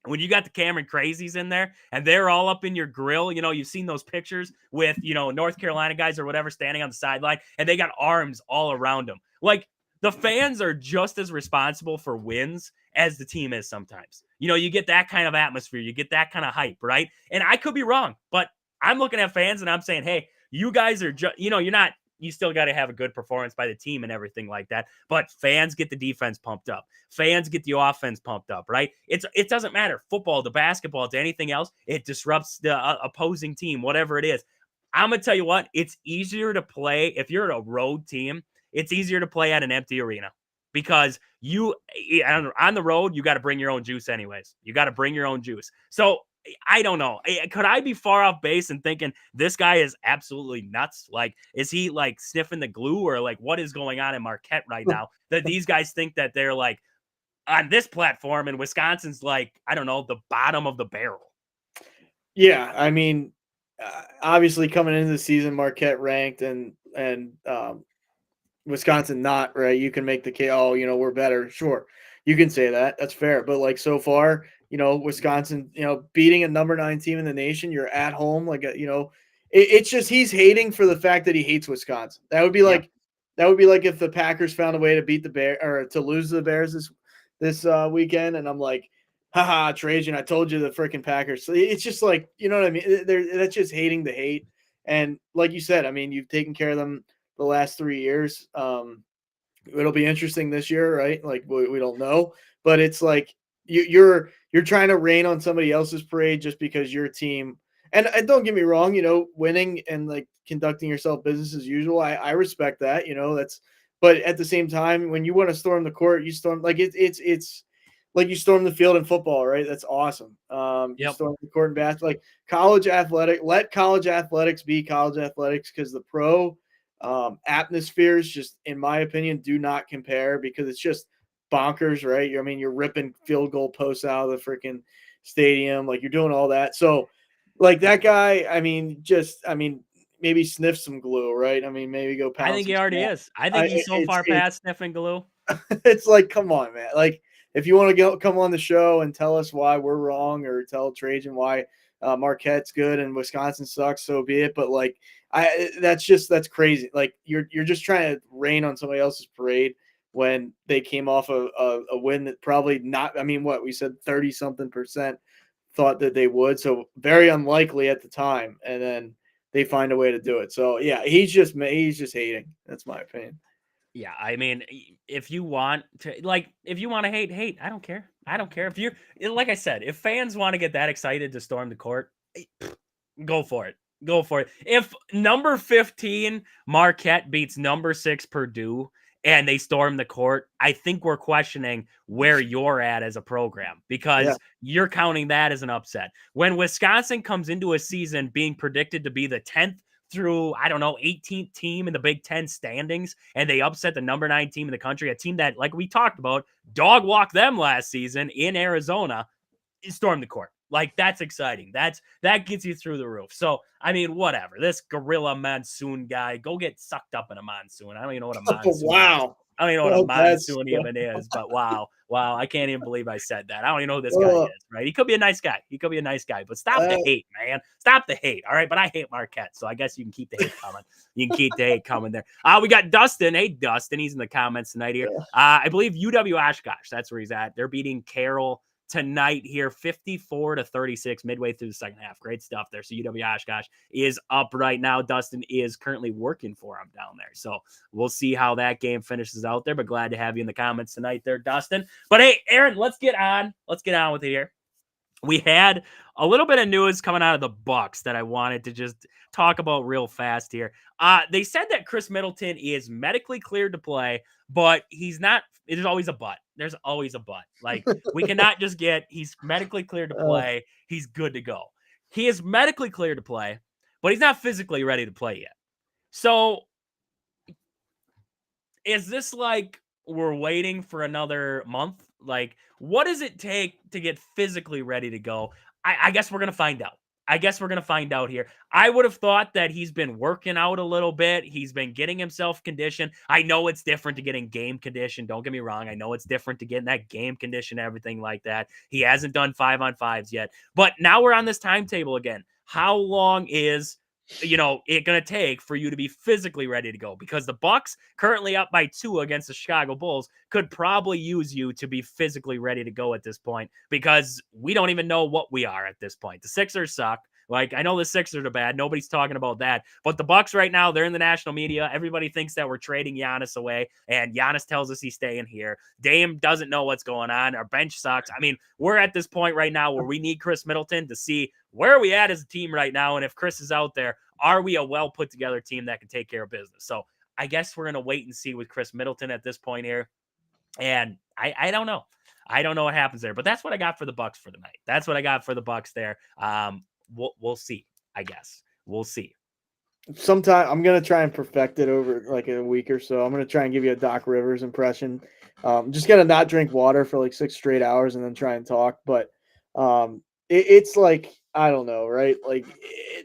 When you got the Cameron crazies in there and they're all up in your grill, you've seen those pictures with, North Carolina guys or whatever standing on the sideline and they got arms all around them. Like, the fans are just as responsible for wins as the team is sometimes. You get that kind of atmosphere. You get that kind of hype, right? And I could be wrong, but I'm looking at fans and I'm saying, hey, you guys are just, you're not, you still got to have a good performance by the team and everything like that. But fans get the defense pumped up. Fans get the offense pumped up, right? It doesn't matter. Football, to basketball, to anything else. It disrupts the opposing team, whatever it is. I'm going to tell you what, it's easier to play if you're a road team. It's easier to play at an empty arena because on the road, you got to bring your own juice anyways. You got to bring your own juice. So I don't know. Could I be far off base and thinking this guy is absolutely nuts? Like, is he like sniffing the glue or like what is going on in Marquette right now that these guys think that they're like on this platform and Wisconsin's like, I don't know, the bottom of the barrel? Yeah. I mean, obviously coming into the season, Marquette ranked and Wisconsin not, right? You can make the case, we're better. Sure. You can say that. That's fair. But like so far, Wisconsin, beating a number 9 team in the nation. You're at home, it's just he's hating for the fact that he hates Wisconsin. Yep. That would be like if the Packers found a way to beat the Bear or to lose to the Bears this weekend, and I'm like, haha, Trajan, I told you the freaking Packers. So it's just like, you know what I mean? That's just hating the hate. And like you said, I mean, you've taken care of them the last 3 years. It'll be interesting this year, right? Like we don't know, but it's like you're trying to rain on somebody else's parade just because your team. And don't get me wrong, winning and like conducting yourself business as usual. I respect that, that's. But at the same time, when you want to storm the court, you storm like it's like you storm the field in football, right? That's awesome. You Yep. storm the court in basketball, like let college athletics be college athletics, because the pro atmospheres just, in my opinion, do not compare, because it's just bonkers, right? I mean, you're ripping field goal posts out of the freaking stadium, like you're doing all that. So, like that guy, maybe sniff some glue, right? I mean, maybe go I pound think some he already salt. is. I think he's so far past sniffing glue. It's like, come on, man. Like, if you want to come on the show and tell us why we're wrong, or tell Trajan why Marquette's good and Wisconsin sucks, so be it. But like, that's crazy. Like, you're just trying to rain on somebody else's parade when they came off a win that probably not. I mean, what we said, 30-something% thought that they would. So very unlikely at the time, and then they find a way to do it. So yeah, he's just hating. That's my opinion. Yeah, I mean, if you want to hate. I don't care. I don't care if you're like I said, if fans want to get that excited to storm the court, go for it. Go for it. If number 15 Marquette beats number 6 Purdue and they storm the court, I think we're questioning where you're at as a program, Yeah. because you're counting that as an upset. When Wisconsin comes into a season being predicted to be the 10th through, I don't know, 18th team in the Big Ten standings, and they upset the number 9 team in the country, a team that, like we talked about, dog walked them last season in Arizona, storm the court. Like, that's exciting. That gets you through the roof. So, I mean, whatever. This gorilla monsoon guy, go get sucked up in a monsoon. I don't even know what a monsoon is. Wow. I don't even know what a Oh, that's monsoon even is, but wow. Wow. I can't even believe I said that. I don't even know who this guy uh, is, right? He could be a nice guy. He could be a nice guy, but stop the hate, man. Stop the hate. All right. But I hate Marquette. So I guess you can keep the hate coming. You can keep the hate coming there. We got Dustin. Hey, Dustin. He's in the comments tonight here. I believe UW Oshkosh. That's where he's at. They're beating Carroll tonight here, 54-36, midway through the second half. Great stuff there. So UW Oshkosh is up right now. Dustin is currently working for him down there. So we'll see how that game finishes out there, but glad to have you in the comments tonight there, Dustin. But hey, Aaron, let's get on with it here. We had a little bit of news coming out of the Bucks that I wanted to just talk about real fast here. They said that Chris Middleton is medically cleared to play, but he's not. There's always a but. There's always a but. Like, we cannot just get he's medically cleared to play. He's good to go. He is medically cleared to play, but he's not physically ready to play yet. So is this like we're waiting for another month? Like, what does it take to get physically ready to go? I guess we're going to find out. I guess we're going to find out here. I would have thought that he's been working out a little bit. He's been getting himself conditioned. I know it's different to getting game condition. Don't get me wrong. I know it's different to getting that game condition, everything like that. He hasn't done 5-on-5s yet. But now we're on this timetable again. How long is it going to take for you to be physically ready to go? Because the Bucks, currently up by 2 against the Chicago Bulls, could probably use you to be physically ready to go at this point, because we don't even know what we are at this point. The Sixers suck. Like, I know the Sixers are bad. Nobody's talking about that. But the Bucks right now, they're in the national media. Everybody thinks that we're trading Giannis away, and Giannis tells us he's staying here. Dame doesn't know what's going on. Our bench sucks. I mean, we're at this point right now where we need Chris Middleton to see where are we at as a team right now. And if Chris is out there, are we a well put together team that can take care of business? So I guess we're going to wait and see with Chris Middleton at this point here. And I don't know. I don't know what happens there, but that's what I got for the Bucks for the night. That's what I got for the Bucks there. We'll see. I guess we'll see. Sometime I'm gonna try and perfect it over like a week or so. I'm gonna try and give you a Doc Rivers impression. Just gonna not drink water for like 6 straight hours and then try and talk. But it's like, I don't know, right? Like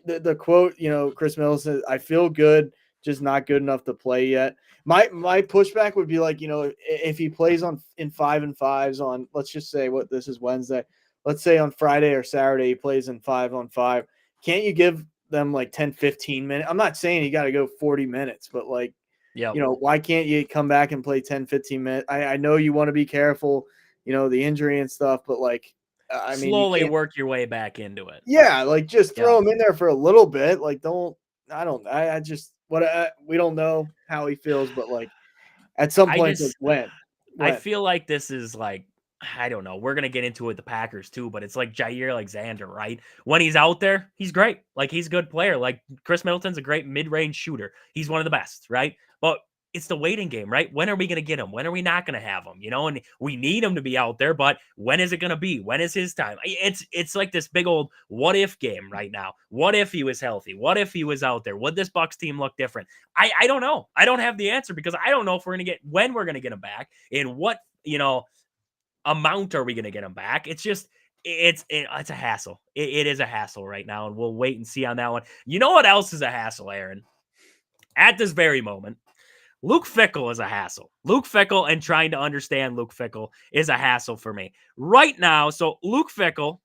the quote, Chris Mills says, "I feel good, just not good enough to play yet." My pushback would be like, if he plays in 5-and-5s on, let's just say what this is Wednesday, let's say on Friday or Saturday he plays in 5-on-5. Can't you give them like 10, 15 minutes? I'm not saying you got to go 40 minutes, but like, Yep. why can't you come back and play 10, 15 minutes? I know you want to be careful, the injury and stuff, but like, I mean, you Slowly can't. work your way back into it. Yeah, like just Yeah. throw him in there for a little bit. Like, don't. I don't. I just we don't know how he feels, but like at some I point, it's like just I when. feel like this is like I don't know. We're gonna get into it with the Packers too, but it's like Jair Alexander, right? When he's out there, he's great. Like he's a good player. Like Chris Middleton's a great mid-range shooter. He's one of the best, right? But it's the waiting game, right? When are we gonna get him? When are we not gonna have him? And we need him to be out there, but when is it gonna be? When is his time? It's like this big old what if game right now. What if he was healthy? What if he was out there? Would this Bucks team look different? I don't know. I don't have the answer because I don't know if we're gonna get when we're gonna get him back and what amount are we gonna get him back. It's just it's a hassle. It is a hassle right now, and we'll wait and see on that one. You know what else is a hassle, Aaron? At this very moment, Luke Fickell is a hassle. Luke Fickell and trying to understand Luke Fickell is a hassle for me right now. So Luke Fickell,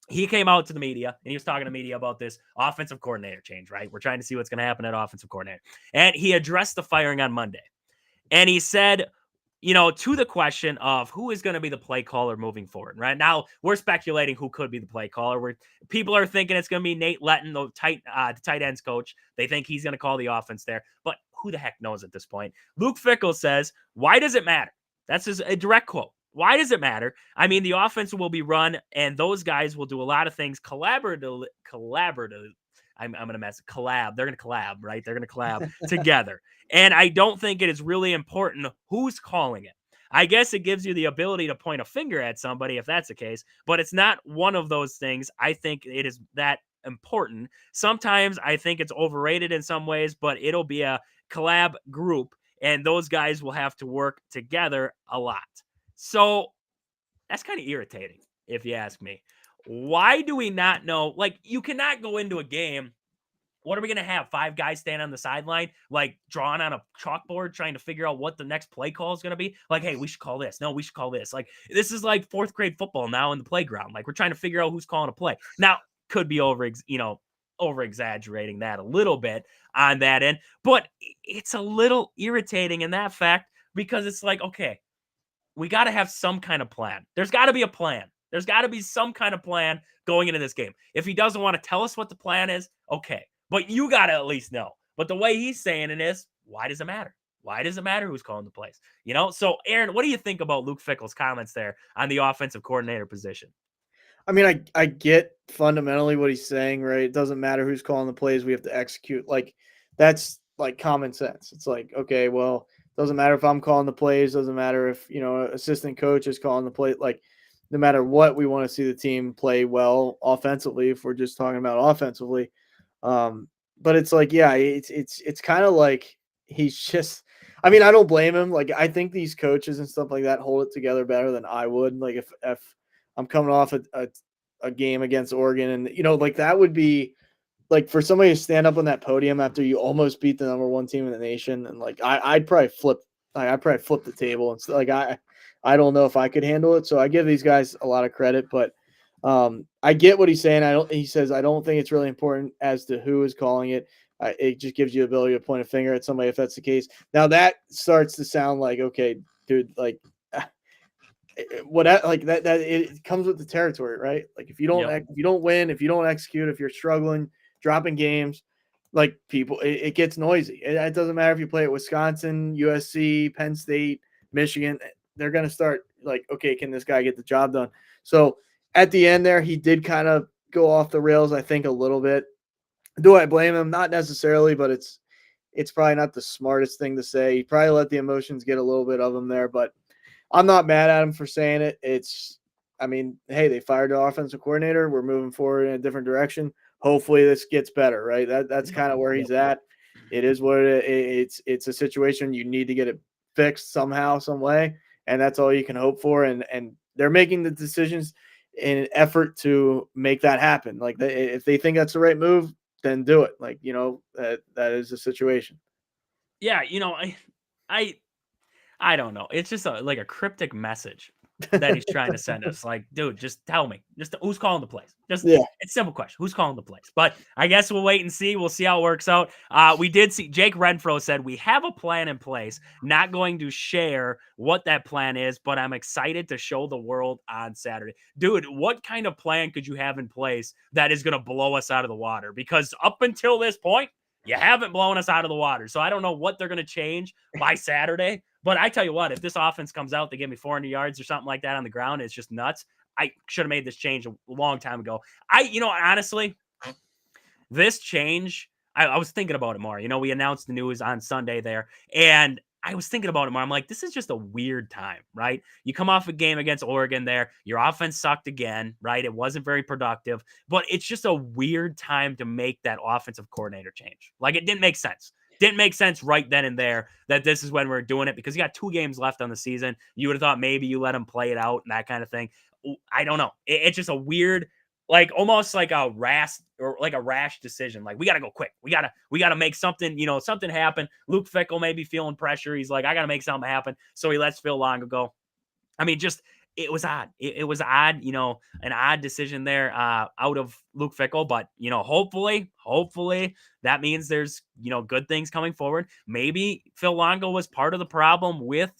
he came out to the media and he was talking to media about this offensive coordinator change, right? We're trying to see what's going to happen at offensive coordinator. And he addressed the firing on Monday. And he said, to the question of who is going to be the play caller moving forward. Right now, we're speculating who could be the play caller. People are thinking it's going to be Nate Letton, the tight ends coach. They think he's going to call the offense there, but who the heck knows at this point? Luke Fickell says, "Why does it matter?" That's a direct quote. Why does it matter? I mean, the offense will be run, and those guys will do a lot of things collaboratively. I'm going to mess collab. They're going to collab, right? They're going to collab together. And I don't think it is really important who's calling it. I guess it gives you the ability to point a finger at somebody if that's the case, but it's not one of those things. I think it is that important. Sometimes I think it's overrated in some ways, but it'll be a collab group and those guys will have to work together a lot. So that's kind of irritating, if you ask me. Why do we not know? Like, you cannot go into a game. What are we going to have? 5 guys stand on the sideline, like drawing on a chalkboard, trying to figure out what the next play call is going to be? Like, hey, we should call this. No, we should call this. Like, this is like 4th grade football now in the playground. Like, we're trying to figure out who's calling a play. Now, could be over exaggerating that a little bit on that end, but it's a little irritating in that fact because it's like, okay, we got to have some kind of plan. There's got to be a plan. There's got to be some kind of plan going into this game. If he doesn't want to tell us what the plan is, okay. But you got to at least know. But the way he's saying it is, why does it matter? Why does it matter who's calling the plays? So Aaron, what do you think about Luke Fickell's comments there on the offensive coordinator position? I mean, I get fundamentally what he's saying, right? It doesn't matter who's calling the plays, we have to execute. Like, that's like common sense. It's like, okay, well, doesn't matter if I'm calling the plays, doesn't matter if, assistant coach is calling the play. Like, no matter what, we want to see the team play well offensively if we're just talking about offensively. But it's like, yeah, it's kind of like he's just I mean, I don't blame him. Like, I think these coaches and stuff like that hold it together better than I would. Like, if I'm coming off a game against Oregon, and like that would be like for somebody to stand up on that podium after you almost beat the number 1 team in the nation, and like I'd probably flip, I'd probably flip the table, and like I don't know if I could handle it. So I give these guys a lot of credit, but I get what he's saying. He says I don't think it's really important as to who is calling it. It just gives you the ability to point a finger at somebody if that's the case. Now that starts to sound like, okay, dude, like what like that it comes with the territory, right? Like if you don't Yep. win, if you don't execute, if you're struggling, dropping games, like people, it gets noisy. It doesn't matter if you play at Wisconsin, USC, Penn State, Michigan. They're gonna start like, okay, can this guy get the job done? So at the end there, he did kind of go off the rails, I think, a little bit. Do I blame him? Not necessarily, but it's probably not the smartest thing to say. He probably let the emotions get a little bit of him there, but I'm not mad at him for saying it. I mean, hey, they fired the offensive coordinator. We're moving forward in a different direction. Hopefully this gets better, right? That's kind of where he's at. It is what it's a situation you need to get it fixed somehow, some way, and that's all you can hope for. And they're making the decisions in an effort to make that happen. Like if they think that's the right move, then do it. Like, that is the situation. Yeah, I don't know. It's just like a cryptic message that he's trying to send us. Like, dude, just tell me. Just who's calling the plays? Just Yeah. it's a simple question. Who's calling the plays? But I guess we'll wait and see. We'll see how it works out. We did see Jake Renfro said we have a plan in place. Not going to share what that plan is, but I'm excited to show the world on Saturday. Dude, what kind of plan could you have in place that is going to blow us out of the water? Because up until this point, you haven't blown us out of the water. So I don't know what they're going to change by Saturday. But I tell you what, if this offense comes out, they give me 400 yards or something like that on the ground, it's just nuts. I should have made this change a long time ago. Honestly, this change, I was thinking about it more. We announced the news on Sunday there, and I was thinking about it more. I'm like, this is just a weird time, right? You come off a game against Oregon there. Your offense sucked again, right? It wasn't very productive, but it's just a weird time to make that offensive coordinator change. Like, it didn't make sense. Didn't make sense right then and there that this is when we're doing it because you got 2 games left on the season. You would have thought maybe you let them play it out and that kind of thing. I don't know. It's just a weird, like almost like a rash decision. Like, we gotta go quick. We gotta make something, something happen. Luke Fickell may be feeling pressure. He's like, I gotta make something happen. So he lets Phil Longo go. I mean, just it was odd. It was odd, an odd decision there out of Luke Fickell. But hopefully that means there's good things coming forward. Maybe Phil Longo was part of the problem with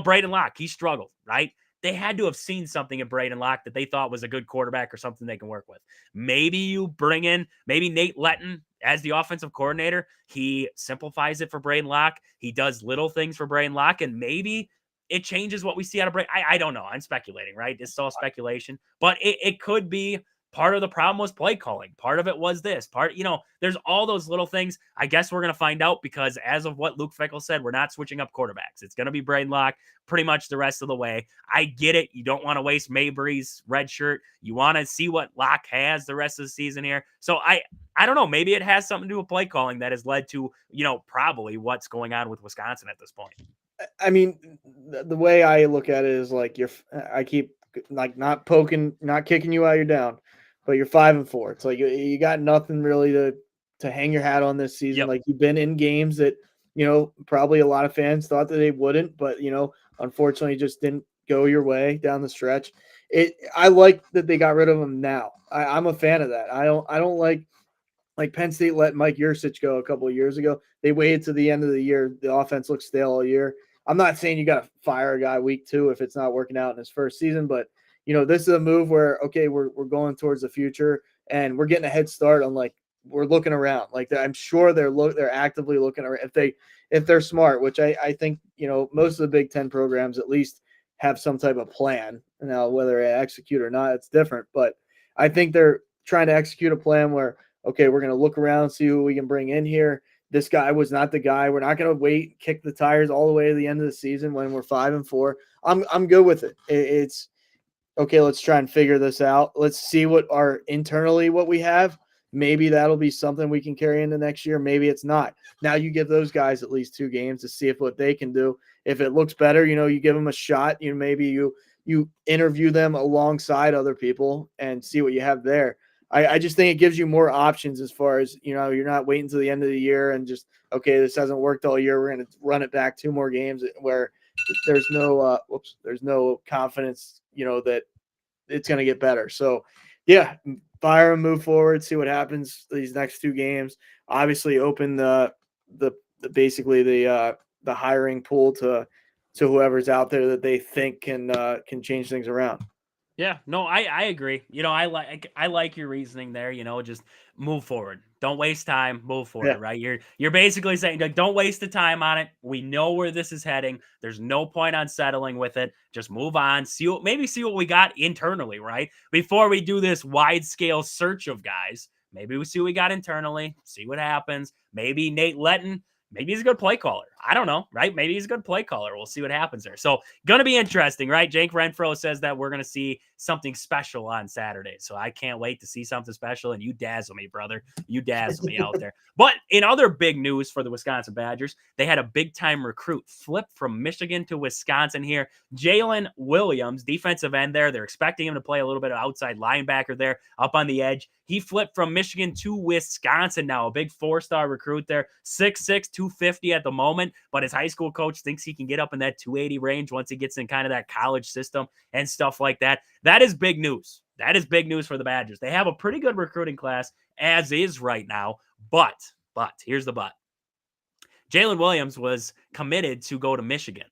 Braden Locke. He struggled, right? They had to have seen something in Braden Locke that they thought was a good quarterback or something they can work with. Maybe you bring in Nate Letton as the offensive coordinator. He simplifies it for Braden Locke. He does little things for Braden Locke, and maybe it changes what we see out of Braden. I don't know. I'm speculating, right? It's all speculation, but it could be part of the problem was play calling. Part of it was this part, there's all those little things. I guess we're going to find out because as of what Luke Fickell said, we're not switching up quarterbacks. It's going to be Braden Locke pretty much the rest of the way. I get it. You don't want to waste Mabry's red shirt. You want to see what Locke has the rest of the season here. So I don't know. Maybe it has something to do with play calling that has led to, probably what's going on with Wisconsin at this point. I mean, the way I look at it is like I keep like not kicking you while you're down, but you're 5-4. It's like you got nothing really to hang your hat on this season. Yep. Like, you've been in games that probably a lot of fans thought that they wouldn't, but unfortunately just didn't go your way down the stretch. I like that they got rid of him now. I'm a fan of that. I don't like Penn State let Mike Yurcich go a couple of years ago. They waited to the end of the year. The offense looked stale all year. I'm not saying you got to fire a guy week 2 if it's not working out in his first season, but this is a move where, okay, we're going towards the future and we're getting a head start on, like, we're looking around. Like, I'm sure they're actively looking around if they're smart, which I think, most of the Big Ten programs at least have some type of plan. Now, whether they execute or not, it's different, but I think they're trying to execute a plan where, okay, we're going to look around, see who we can bring in here. This guy was not the guy. We're not going to wait, kick the tires all the way to the end of the season when we're 5-4. I'm good with it. It's okay. Let's try and figure this out. Let's see what we have. Maybe that'll be something we can carry into next year. Maybe it's not. Now you give those guys at least 2 games to see what they can do. If it looks better, you give them a shot. Maybe you interview them alongside other people and see what you have there. I just think it gives you more options as far as, you're not waiting to the end of the year and just, okay, this hasn't worked all year. We're going to run it back 2 more games where there's no confidence, that it's going to get better. So, yeah, fire and move forward, see what happens these next 2 games. Obviously open the hiring pool to whoever's out there that they think can change things around. Yeah, no, I agree. I like your reasoning there. Just move forward. Don't waste time. Move forward. Yeah. Right. You're basically saying, like, don't waste the time on it. We know where this is heading. There's no point on settling with it. Just move on. See what we got internally. Right before we do this wide scale search of guys. Maybe we see what we got internally. See what happens. Maybe Nate Letton. Maybe he's a good play caller. I don't know, right? Maybe he's a good play caller. We'll see what happens there. So, going to be interesting, right? Jake Renfro says that we're going to see something special on Saturday. So, I can't wait to see something special. And you dazzle me, brother. You dazzle me out there. But in other big news for the Wisconsin Badgers, they had a big-time recruit flip from Michigan to Wisconsin here. Jalen Williams, defensive end there. They're expecting him to play a little bit of outside linebacker there up on the edge. He flipped from Michigan to Wisconsin now, a big 4-star recruit there, 6'6", 250 at the moment, but his high school coach thinks he can get up in that 280 range once he gets in kind of that college system and stuff like that. That is big news. That is big news for the Badgers. They have a pretty good recruiting class as is right now, but here's the but. Jalen Williams was committed to go to Michigan.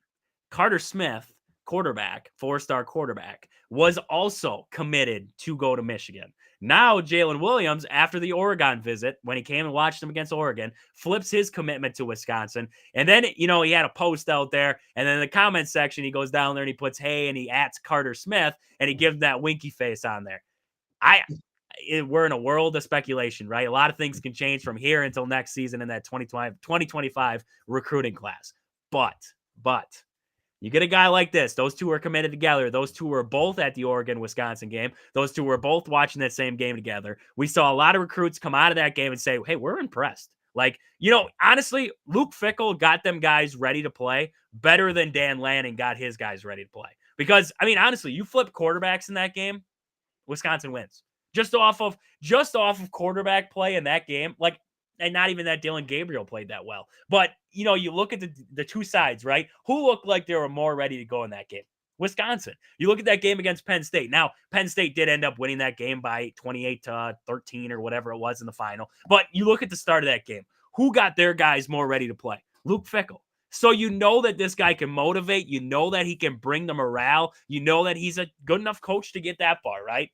Carter Smith, quarterback, 4-star quarterback, was also committed to go to Michigan. Now, Jalen Williams, after the Oregon visit, when he came and watched them against Oregon, flips his commitment to Wisconsin. And then, he had a post out there. And then in the comment section, he goes down there and he puts, hey, and he ats Carter Smith and he gives that winky face on there. We're in a world of speculation, right? A lot of things can change from here until next season in that 2025 recruiting class. But you get a guy like this. Those two are committed together. Those two were both at the Oregon-Wisconsin game. Those two were both watching that same game together. We saw a lot of recruits come out of that game and say, hey, we're impressed. Like, honestly, Luke Fickell got them guys ready to play better than Dan Lanning got his guys ready to play. Because, honestly, you flip quarterbacks in that game, Wisconsin wins. Just off of quarterback play in that game, and not even that Dylan Gabriel played that well. But, you look at the two sides, right? Who looked like they were more ready to go in that game? Wisconsin. You look at that game against Penn State. Now, Penn State did end up winning that game by 28-13 or whatever it was in the final. But you look at the start of that game. Who got their guys more ready to play? Luke Fickell. So you know that this guy can motivate. You know that he can bring the morale. You know that he's a good enough coach to get that far, right?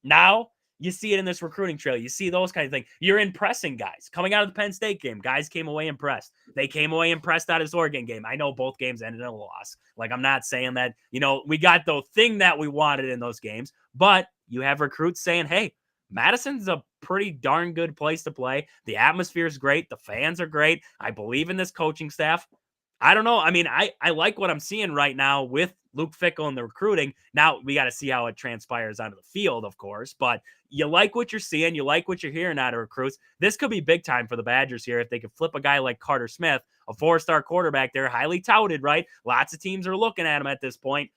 Now, you see it in this recruiting trail. You see those kind of things. You're impressing guys. Coming out of the Penn State game, guys came away impressed. They came away impressed out of this Oregon game. I know both games ended in a loss. I'm not saying that, we got the thing that we wanted in those games. But you have recruits saying, hey, Madison's a pretty darn good place to play. The atmosphere is great. The fans are great. I believe in this coaching staff. I don't know. I like what I'm seeing right now with Luke Fickell and the recruiting. Now we got to see how it transpires onto the field, of course, but you like what you're seeing. You like what you're hearing out of recruits. This could be big time for the Badgers here if they could flip a guy like Carter Smith, a 4-star quarterback. They're highly touted, right? Lots of teams are looking at him at this point.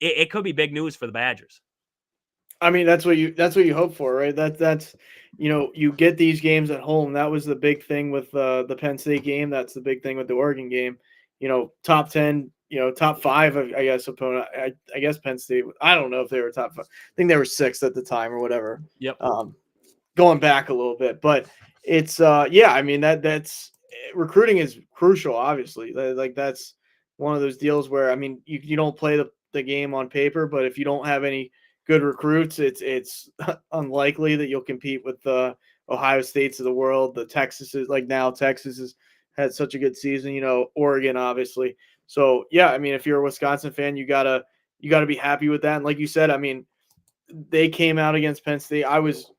It could be big news for the Badgers. That's what you hope for, right? That's you get these games at home. That was the big thing with the Penn State game. That's the big thing with the Oregon game. Top 10, top 5, I guess, opponent. I guess Penn State, I don't know if they were top 5. I think they were 6th at the time or whatever. Yep. Going back a little bit, but it's that's recruiting is crucial, obviously. That's one of those deals where, you don't play the game on paper, but if you don't have any good recruits, it's unlikely that you'll compete with the Ohio States of the world, the Texases. Now Texas has had such a good season, Oregon, obviously. So yeah, if you're a Wisconsin fan, you gotta be happy with that. And like you said, they came out against Penn State. I was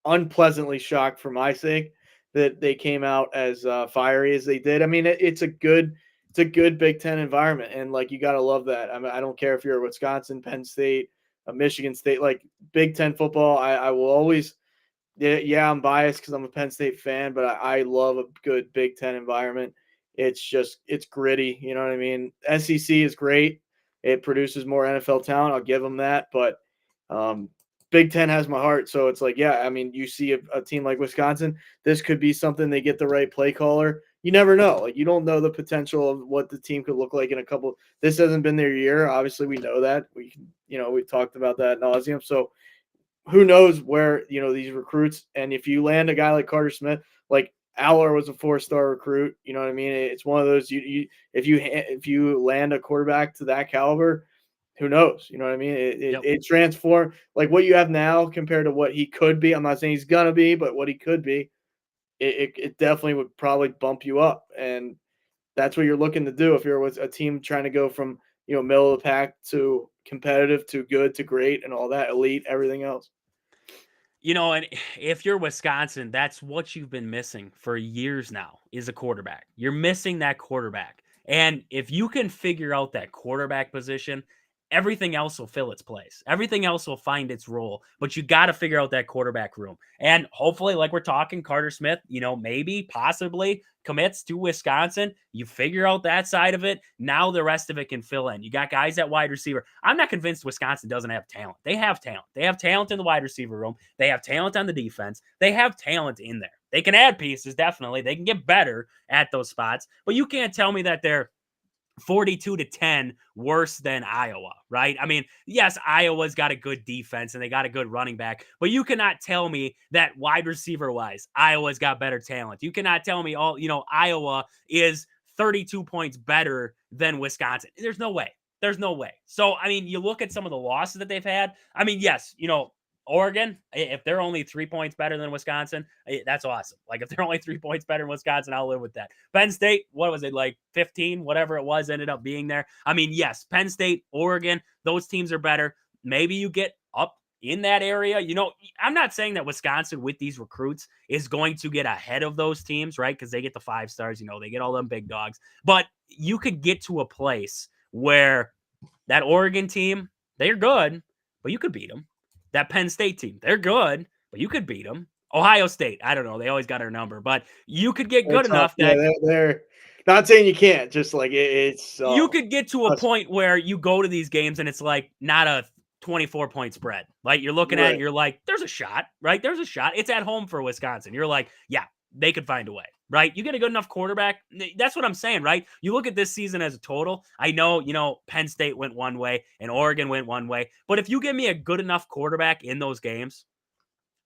unpleasantly shocked for my sake that they came out as fiery as they did. It's a good Big Ten environment, and you gotta love that. I don't care if you're a Wisconsin, Penn State, a Michigan State, Big Ten football. I will always. Yeah, I'm biased because I'm a Penn State fan, but I love a good Big Ten environment. It's gritty. You know what I mean? SEC is great. It produces more NFL talent. I'll give them that. But Big Ten has my heart. So it's you see a team like Wisconsin, this could be something. They get the right play caller. You never know. You don't know the potential of what the team could look like in a couple. This hasn't been their year. Obviously, we know that. We've talked about that ad nauseum. So who knows where, these recruits, and if you land a guy like Carter Smith, Aller was a 4-star recruit, you know what I mean? It's one of those, if you land a quarterback to that caliber, who knows? You know what I mean? It transformed, what you have now compared to what he could be. I'm not saying he's going to be, but what he could be, it definitely would probably bump you up. And that's what you're looking to do if you're with a team trying to go from, middle of the pack to competitive to good to great and all that, elite, everything else. And if you're Wisconsin, that's what you've been missing for years now is a quarterback. You're missing that quarterback. And if you can figure out that quarterback position, everything else will fill its place. Everything else will find its role, but you got to figure out that quarterback room. And hopefully, like we're talking, Carter Smith, maybe, possibly commits to Wisconsin. You figure out that side of it. Now the rest of it can fill in. You got guys at wide receiver. I'm not convinced Wisconsin doesn't have talent. They have talent. They have talent in the wide receiver room. They have talent on the defense. They have talent in there. They can add pieces, definitely. They can get better at those spots, but you can't tell me that they're 42-10 worse than Iowa, right? I mean, yes, Iowa's got a good defense and they got a good running back, but you cannot tell me that wide receiver wise, Iowa's got better talent. You cannot tell me Iowa is 32 points better than Wisconsin. There's no way. There's no way. So, I mean, you look at some of the losses that they've had. I mean, yes, Oregon, if they're only 3 points better than Wisconsin, that's awesome. Like, if they're only 3 points better than Wisconsin, I'll live with that. Penn State, what was it, like 15, whatever it was, ended up being there. I mean, yes, Penn State, Oregon, those teams are better. Maybe you get up in that area. I'm not saying that Wisconsin with these recruits is going to get ahead of those teams, right? Because they get the 5 stars, they get all them big dogs. But you could get to a place where that Oregon team, they're good, but you could beat them. That Penn State team, they're good, but you could beat them. Ohio State, I don't know. They always got our number, but you could get good enough that they're not saying you can't. Just like it's you could get to a point where you go to these games and it's like not a 24-point spread. Like, you're looking at it, you're like, there's a shot, right? There's a shot. It's at home for Wisconsin. You're like, yeah, they could find a way, right? You get a good enough quarterback. That's what I'm saying, right? You look at this season as a total. I know, Penn State went one way and Oregon went one way. But if you give me a good enough quarterback in those games,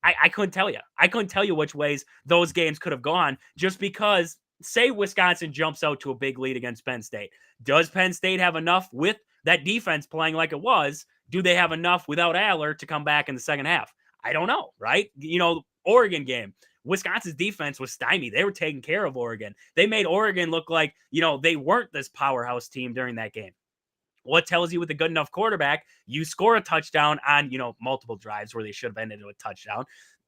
I couldn't tell you. I couldn't tell you which ways those games could have gone, just because, say Wisconsin jumps out to a big lead against Penn State. Does Penn State have enough with that defense playing like it was? Do they have enough without Aller to come back in the second half? I don't know, right? Oregon game. Wisconsin's defense was stymied. They were taking care of Oregon. They made Oregon look like, they weren't this powerhouse team during that game. What tells you with a good enough quarterback, you score a touchdown on, multiple drives where they should have ended with a touchdown.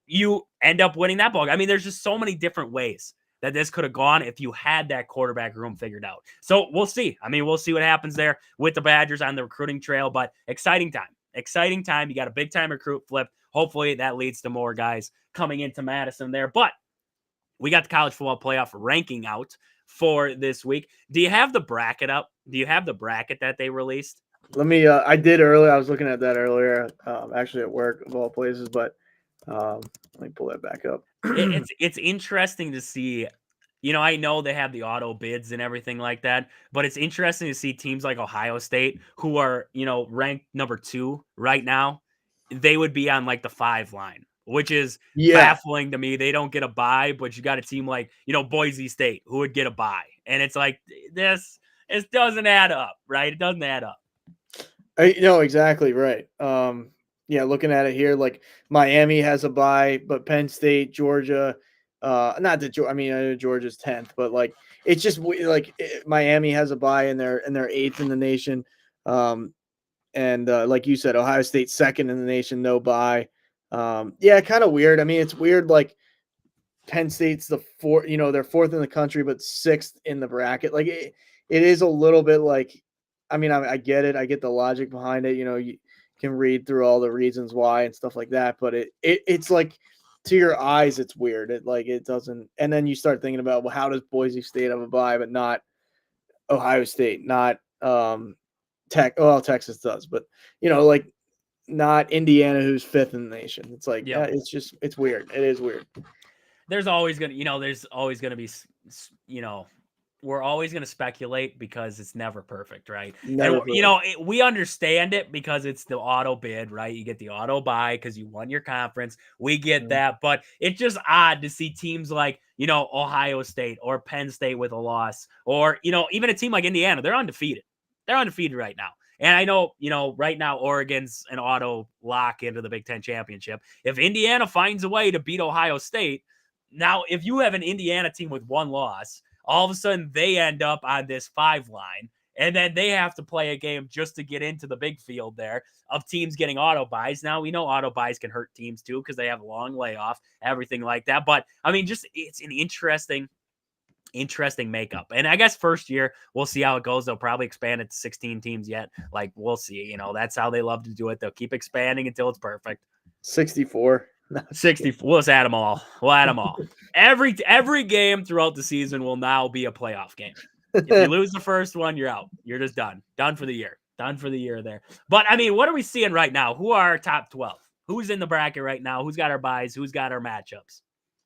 You end up winning that ball. I mean, there's just so many different ways that this could have gone if you had that quarterback room figured out. So we'll see. I mean, we'll see what happens there with the Badgers on the recruiting trail, but exciting time. Exciting time. You got a big time recruit flip. Hopefully that leads to more guys coming into Madison there. But we got the college football playoff ranking out for this week. Do you have the bracket up? Do you have the bracket that they released? Let me, I did earlier. I was looking at that earlier, actually at work of all places, but let me pull that back up. It's interesting to see. I know they have the auto bids and everything like that, but it's interesting to see teams like Ohio State, who are, ranked number 2 right now. They would be on like the 5 line, which is baffling to me. They don't get a bye, but you got a team like, Boise State, who would get a bye. And it's like, it doesn't add up, right? It doesn't add up. No, exactly right. Looking at it here, like Miami has a bye, but Penn State, Georgia, not that I know Georgia's 10th, but like it's just like Miami has a bye and they're 8th in the nation. And like you said, Ohio State 2nd in the nation, no bye. Kind of weird. I mean, it's weird. Like Penn State's the 4th, they're 4th in the country, but 6th in the bracket. Like it is a little bit like, I mean, I get it. I get the logic behind it. You can read through all the reasons why and stuff like that, but it's like, to your eyes, it's weird. It doesn't. And then you start thinking about, well, how does Boise State have a bye, but not Ohio State, not Texas does, but like not Indiana, who's 5th in the nation. It's like, it's weird. It is weird. There's always gonna be, we're always going to speculate because it's never perfect, right? Never and, we understand it because it's the auto bid, right? You get the auto buy because you won your conference. We get that, but it's just odd to see teams like, Ohio State or Penn State with a loss, or, even a team like Indiana. They're undefeated. They're undefeated right now. And I know, right now Oregon's an auto lock into the Big Ten championship. If Indiana finds a way to beat Ohio State, now if you have an Indiana team with 1 loss, all of a sudden they end up on this 5 line, and then they have to play a game just to get into the big field there of teams getting auto buys. Now, we know auto buys can hurt teams too because they have a long layoff, everything like that. But, I mean, just it's an interesting interesting makeup. And I guess first year, we'll see how it goes. They'll probably expand it to 16 teams yet. Like, we'll see. You know, that's how they love to do it. They'll keep expanding until it's perfect. 64. No, 60. We'll just add them all. We'll add them all. Every game throughout the season will now be a playoff game. If you lose the first one, you're out. You're just done. Done for the year. Done for the year there. But, I mean, what are we seeing right now? Who are our top 12? Who's in the bracket right now? Who's got our buys? Who's got our matchups?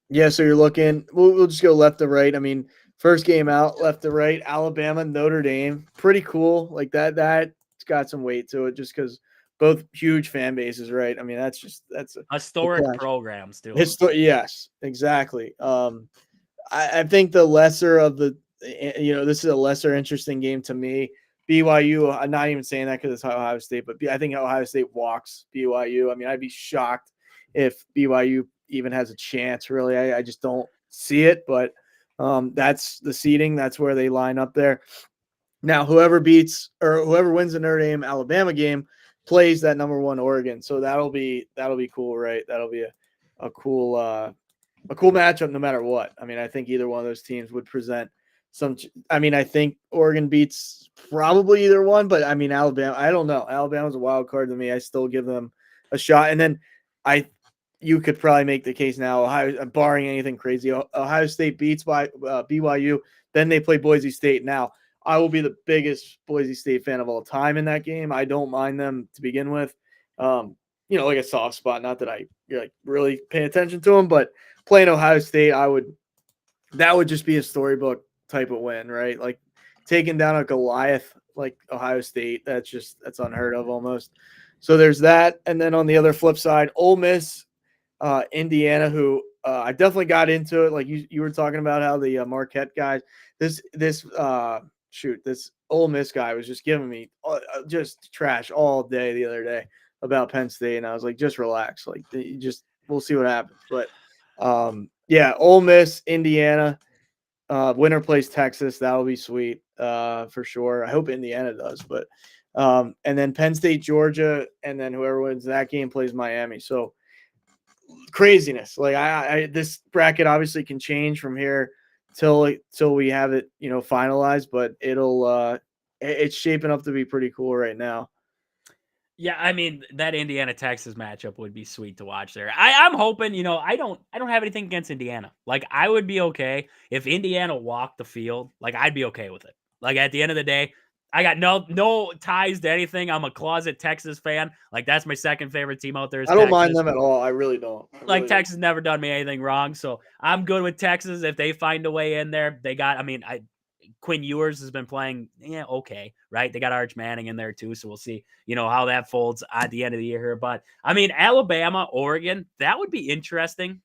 Yeah, so you're looking. We'll just go left to right. I mean, first game out, left to right. Alabama, Notre Dame, pretty cool. Like that. That's got some weight to it, just because both huge fan bases, right? I mean, that's a Historic clash. programs, too. Yes, exactly. I think the lesser of the, this is a lesser interesting game to me. BYU. I'm not even saying that because it's Ohio State, but I think Ohio State walks BYU. I mean, I'd be shocked if BYU even has a chance. Really, I just don't see it. But that's the seeding. That's where they line up there. Now, whoever wins the Notre Dame Alabama game plays that number 1 Oregon. So that'll be cool, right? That'll be a cool matchup no matter what. I mean, I think either one of those teams would present some. I mean, I think Oregon beats probably either one, but I mean, Alabama. I don't know. Alabama's a wild card to me. I still give them a shot, and then you could probably make the case now, barring anything crazy, Ohio State beats by BYU. Then they play Boise State. Now, I will be the biggest Boise State fan of all time in that game. I don't mind them to begin with. Like a soft spot. Not that I really pay attention to them, but playing Ohio State, that would just be a storybook type of win, right? Like taking down a Goliath like Ohio State. That's unheard of almost. So there's that. And then on the other flip side, Ole Miss, Indiana, who I definitely got into it. Like you were talking about how the Marquette guys, this Ole Miss guy was just giving me just trash all day the other day about Penn State, and I was like, just relax, like we'll see what happens. But yeah, Ole Miss, Indiana, winner plays Texas. That'll be sweet for sure. I hope Indiana does, but and then Penn State, Georgia, and then whoever wins that game plays Miami. So craziness. Like this bracket obviously can change from here till we have it, finalized, but it's shaping up to be pretty cool right now. Yeah, I mean, that Indiana Texas matchup would be sweet to watch there. I'm hoping, I don't have anything against Indiana. Like, I would be okay if Indiana walked the field. Like, I'd be okay with it. Like, at the end of the day, I got no ties to anything. I'm a closet Texas fan. Like, that's my second favorite team out there. I don't mind them at all. I really don't. Texas never done me anything wrong, so I'm good with Texas if they find a way in there. They got, Quinn Ewers has been playing, okay, right? They got Arch Manning in there too, so we'll see, how that folds at the end of the year here. But Alabama, Oregon, that would be interesting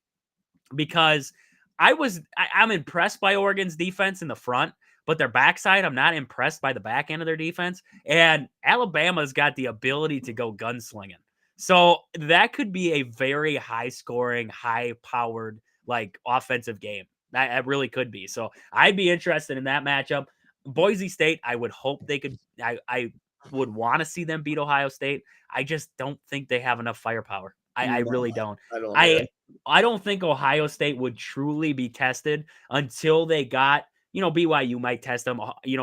because I'm impressed by Oregon's defense in the front, but their backside, I'm not impressed by the back end of their defense. And Alabama's got the ability to go gunslinging. So that could be a very high scoring, high powered, like offensive game. That really could be. So I'd be interested in that matchup. Boise State, I would hope they could. I would want to see them beat Ohio State. I just don't think they have enough firepower. I really don't. I don't. I don't think Ohio State would truly be tested until they got, BYU might test them.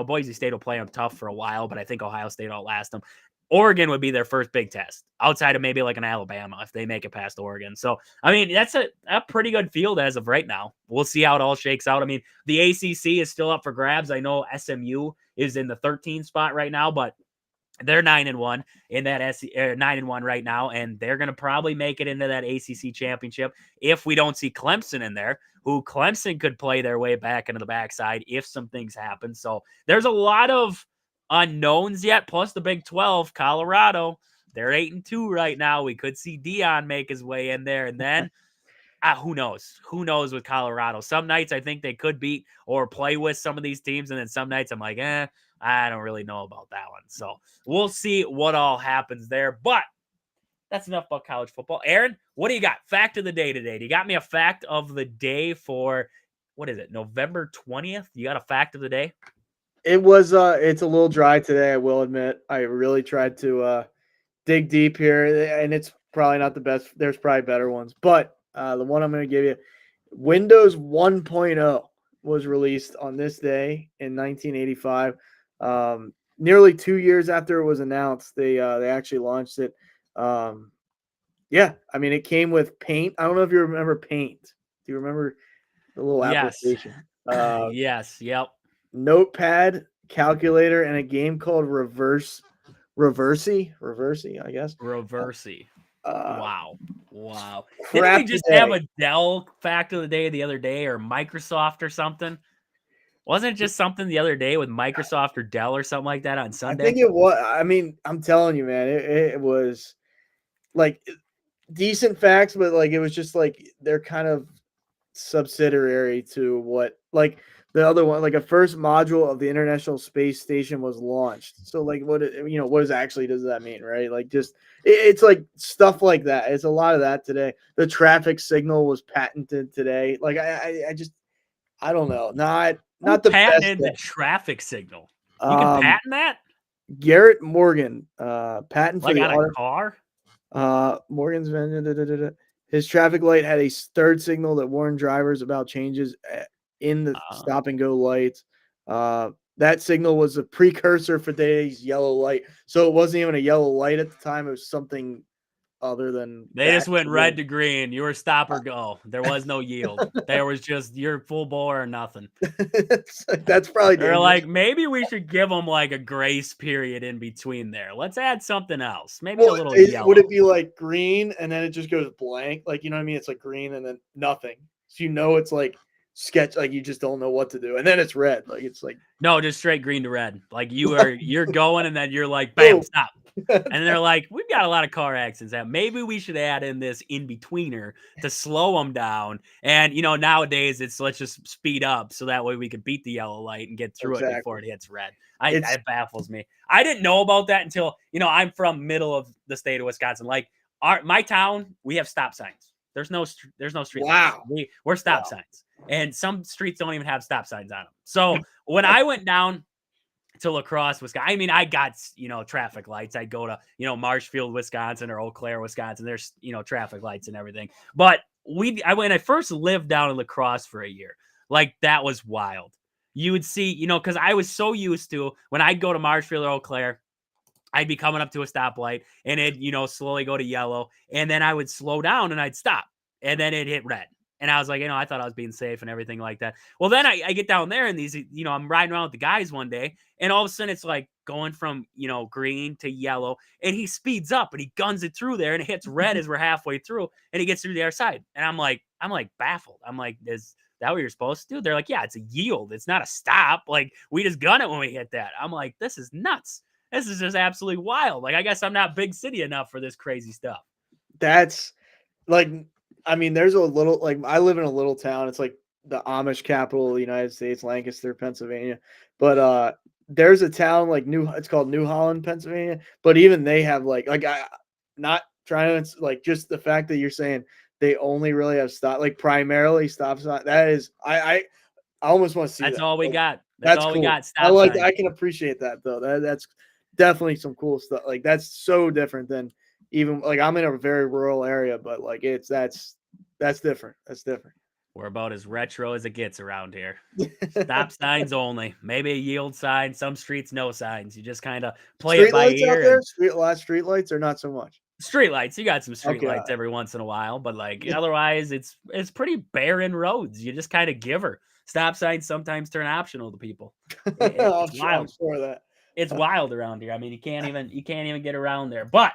Boise State will play them tough for a while, but I think Ohio State will last them. Oregon would be their first big test outside of maybe like an Alabama if they make it past Oregon. So, that's a pretty good field as of right now. We'll see how it all shakes out. The ACC is still up for grabs. I know SMU is in the 13th spot right now, but they're 9-1 in that 9-1 right now, and they're going to probably make it into that ACC championship if we don't see Clemson in there, who Clemson could play their way back into the backside if some things happen. So there's a lot of unknowns yet, plus the Big 12, Colorado, they're 8-2 right now. We could see Dion make his way in there, and then who knows? Who knows with Colorado? Some nights I think they could beat or play with some of these teams, and then some nights I'm like, I don't really know about that one. So we'll see what all happens there. But that's enough about college football. Aaron, what do you got? Fact of the day today. Do you got me a fact of the day for, what is it, November 20th? You got a fact of the day? It was it's a little dry today, I will admit. I really tried to dig deep here, and it's probably not the best. There's probably better ones, but the one I'm going to give you, Windows 1.0 was released on this day in 1985. Nearly 2 years after it was announced, they actually launched it. Yeah, I mean, it came with Paint. I don't know if you remember Paint. Do you remember the little Yes. application? Yes. Yep. Notepad, calculator, and a game called Reversey, I guess. Reversey. Uh, Wow. Wow. Didn't we crap just have today. a Dell fact of the day the other day, or Microsoft or something? Wasn't it just something the other day with Microsoft or Dell or something like that on I think Sunday? it was. I mean, I'm telling you, man, it was like decent facts, but like it was just like they're kind of subsidiary to what like the other one, like a first module of the International Space Station was launched. So like what is actually does that mean, right? Like just it's like stuff like that. It's a lot of that today. The traffic signal was patented today. Like I just I don't know. Who Not the best patented the day. traffic signal? You can Um patent that? Garrett Morgan, patent for Like the on a auto car? Morgan's his traffic light had a third signal that warned drivers about changes in the Uh, stop and go lights. That signal was a precursor for today's yellow light. So it wasn't even a yellow light at the time. It was something other than they that. just went red to green. You were stop or go. There was no yield. There was just you're full bore or nothing. That's probably They're dangerous. like, maybe we should give them like a grace period in between there. Let's add something else. Maybe a Well, little would it yellow. be like green and then it just goes blank? Like, you know what I mean? It's like green and then nothing. So it's like sketch, like you just don't know what to do. And then it's red. Like it's like, No, just straight green to red. Like you're going and then you're like, bam, boom. stop. And they're like, we've got a lot of car accidents. That maybe we should add in this in betweener to slow them down. And nowadays it's let's just speed up so that way we can beat the yellow light and get through it before Exactly. it hits red. It's It baffles me. I didn't know about that until I'm from middle of the state of Wisconsin. Like my town, we have stop signs. There's no street lights. wow. We're stop Wow. signs, and some streets don't even have stop signs on them. So when I went down to La Crosse, Wisconsin. I mean, I got, traffic lights. I'd go to, Marshfield, Wisconsin or Eau Claire, Wisconsin. There's, traffic lights and everything. But when I first lived down in La Crosse for a year, like that was wild. You would see, because I was so used to when I'd go to Marshfield or Eau Claire, I'd be coming up to a stoplight and it'd, slowly go to yellow. And then I would slow down and I'd stop. And then it hit red. And I was like, I thought I was being safe and everything like that. Well, then I get down there and these, I'm riding around with the guys one day and all of a sudden it's like going from, green to yellow and he speeds up and he guns it through there and it hits red as we're halfway through and he gets through the other side. And I'm like baffled. I'm like, is that what you're supposed to do? They're like, yeah, it's a yield. It's not a stop. Like we just gun it when we hit that. I'm like, this is nuts. This is just absolutely wild. Like, I guess I'm not big city enough for this crazy stuff. That's like, I mean, there's a little, like, I live in a little town. It's like the Amish capital of the United States, Lancaster, Pennsylvania. But there's a town like it's called New Holland, Pennsylvania. But even they have I not trying to like just the fact that you're saying they only really have primarily stop sign. That is, I almost want to see That's that. all we Like, got. That's that's all we cool. got. Stop signs. I can appreciate that though. That's definitely some cool stuff. Like that's so different than even like I'm in a very rural area, but like that's different. That's different. We're about as retro as it gets around here. Stop signs only. Maybe a yield sign. Some streets, no signs. You just kind of play it Street by lights out ear. there? And A lot of street lights or not so much? street lights, you got some street Okay. lights every once in a while, but like otherwise, it's pretty barren roads. You just kind of give her. Stop signs sometimes turn optional to people. It's I'm wild. sure of that. It's wild around here. I mean, you can't even get around there. But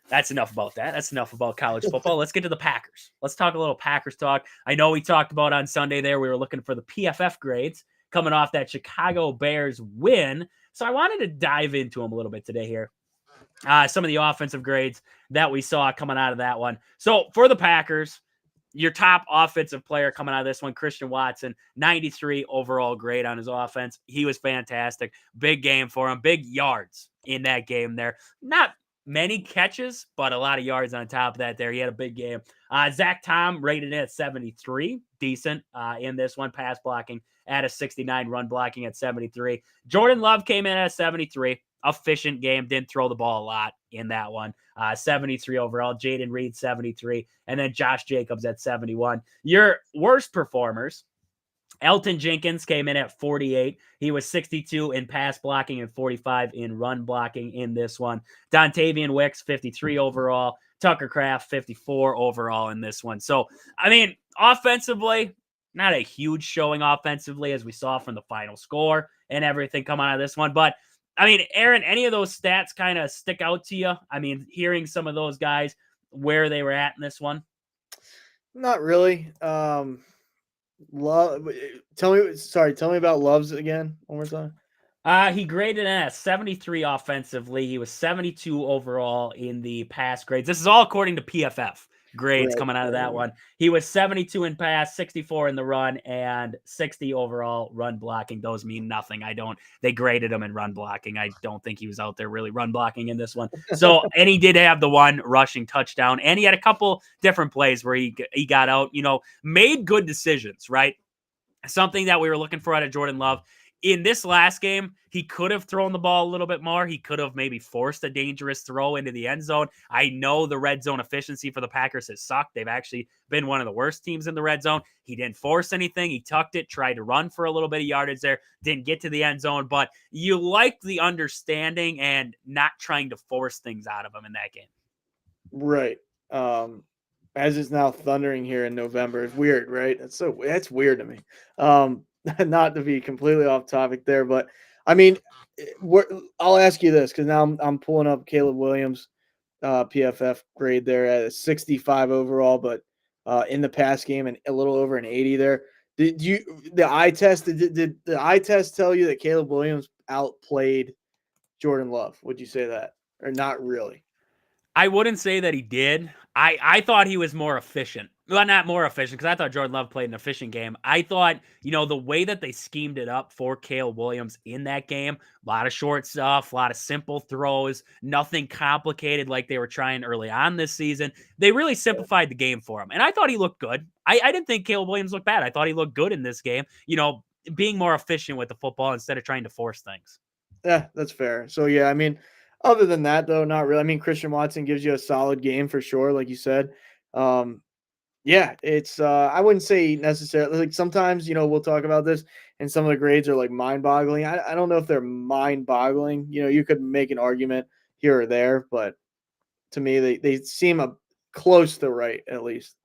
that's enough about that. That's enough about college football. Let's get to the Packers. Let's talk a little Packers talk. I know we talked about on Sunday there, we were looking for the PFF grades coming off that Chicago Bears win. So I wanted to dive into them a little bit today here. Some of the offensive grades that we saw coming out of that one. So for the Packers, your top offensive player coming out of this one, Christian Watson, 93 overall grade on his offense. He was fantastic. Big game for him. Big yards in that game there. Not many catches, but a lot of yards on top of that there. He had a big game. Zach Tom rated at 73. Decent in this one. Pass blocking at a 69. Run blocking at 73. Jordan Love came in at 73. Efficient game. Didn't throw the ball a lot in that one. 73 overall. Jaden Reed, 73. And then Josh Jacobs at 71. Your worst performers Elton Jenkins came in at 48. He was 62 in pass blocking and 45 in run blocking in this one. Dontavian Wicks, 53 overall. Tucker Kraft, 54 overall in this one. So, I mean, offensively, not a huge showing offensively as we saw from the final score and everything come out of this one. But, I mean, Aaron, any of those stats kind of stick out to you? I mean, hearing some of those guys where they were at in this one? Not really. Love. Tell me about Loves again one more time. He graded in at 73 offensively. He was 72 overall in the pass grades. This is all according to PFF grades Right, coming out of that right. one. He was 72 in pass, 64 in the run, and 60 overall run blocking. Those mean nothing. They graded him in run blocking. I don't think he was out there really run blocking in this one. So, and he did have the one rushing touchdown, and he had a couple different plays where he got out, made good decisions, right? Something that we were looking for out of Jordan Love. In this last game, he could have thrown the ball a little bit more. He could have maybe forced a dangerous throw into the end zone. I know the red zone efficiency for the Packers has sucked. They've actually been one of the worst teams in the red zone. He didn't force anything. He tucked it, tried to run for a little bit of yardage there, didn't get to the end zone. But you like the understanding and not trying to force things out of him in that game. Right. As it's now thundering here in November. It's weird, right? That's weird to me. Not to be completely off topic there, but I mean, I'll ask you this because now I'm pulling up Caleb Williams, PFF grade there at a 65 overall, but in the pass game and a little over an 80 there. Did the eye test? Did the eye test tell you that Caleb Williams outplayed Jordan Love? Would you say that or not really? I wouldn't say that he did. I thought he was more efficient. Well, not more efficient because I thought Jordan Love played an efficient game. I thought, the way that they schemed it up for Caleb Williams in that game, a lot of short stuff, a lot of simple throws, nothing complicated like they were trying early on this season. They really simplified the game for him. And I thought he looked good. I didn't think Caleb Williams looked bad. I thought he looked good in this game, being more efficient with the football instead of trying to force things. Yeah, that's fair. So yeah, I mean, other than that though, not really. I mean, Christian Watson gives you a solid game for sure, like you said. Um, yeah, it's I wouldn't say necessarily like sometimes, we'll talk about this and some of the grades are like mind-boggling. I don't know if they're mind-boggling. You could make an argument here or there, but to me they seem close to right at least.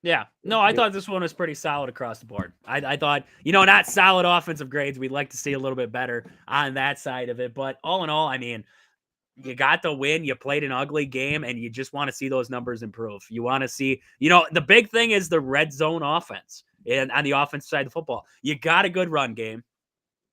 Yeah. No, I thought this one was pretty solid across the board. I thought, not solid offensive grades. We'd like to see a little bit better on that side of it. But all in all, I mean, you got the win. You played an ugly game, and you just want to see those numbers improve. You want to see, the big thing is the red zone offense and on the offensive side of the football. You got a good run game.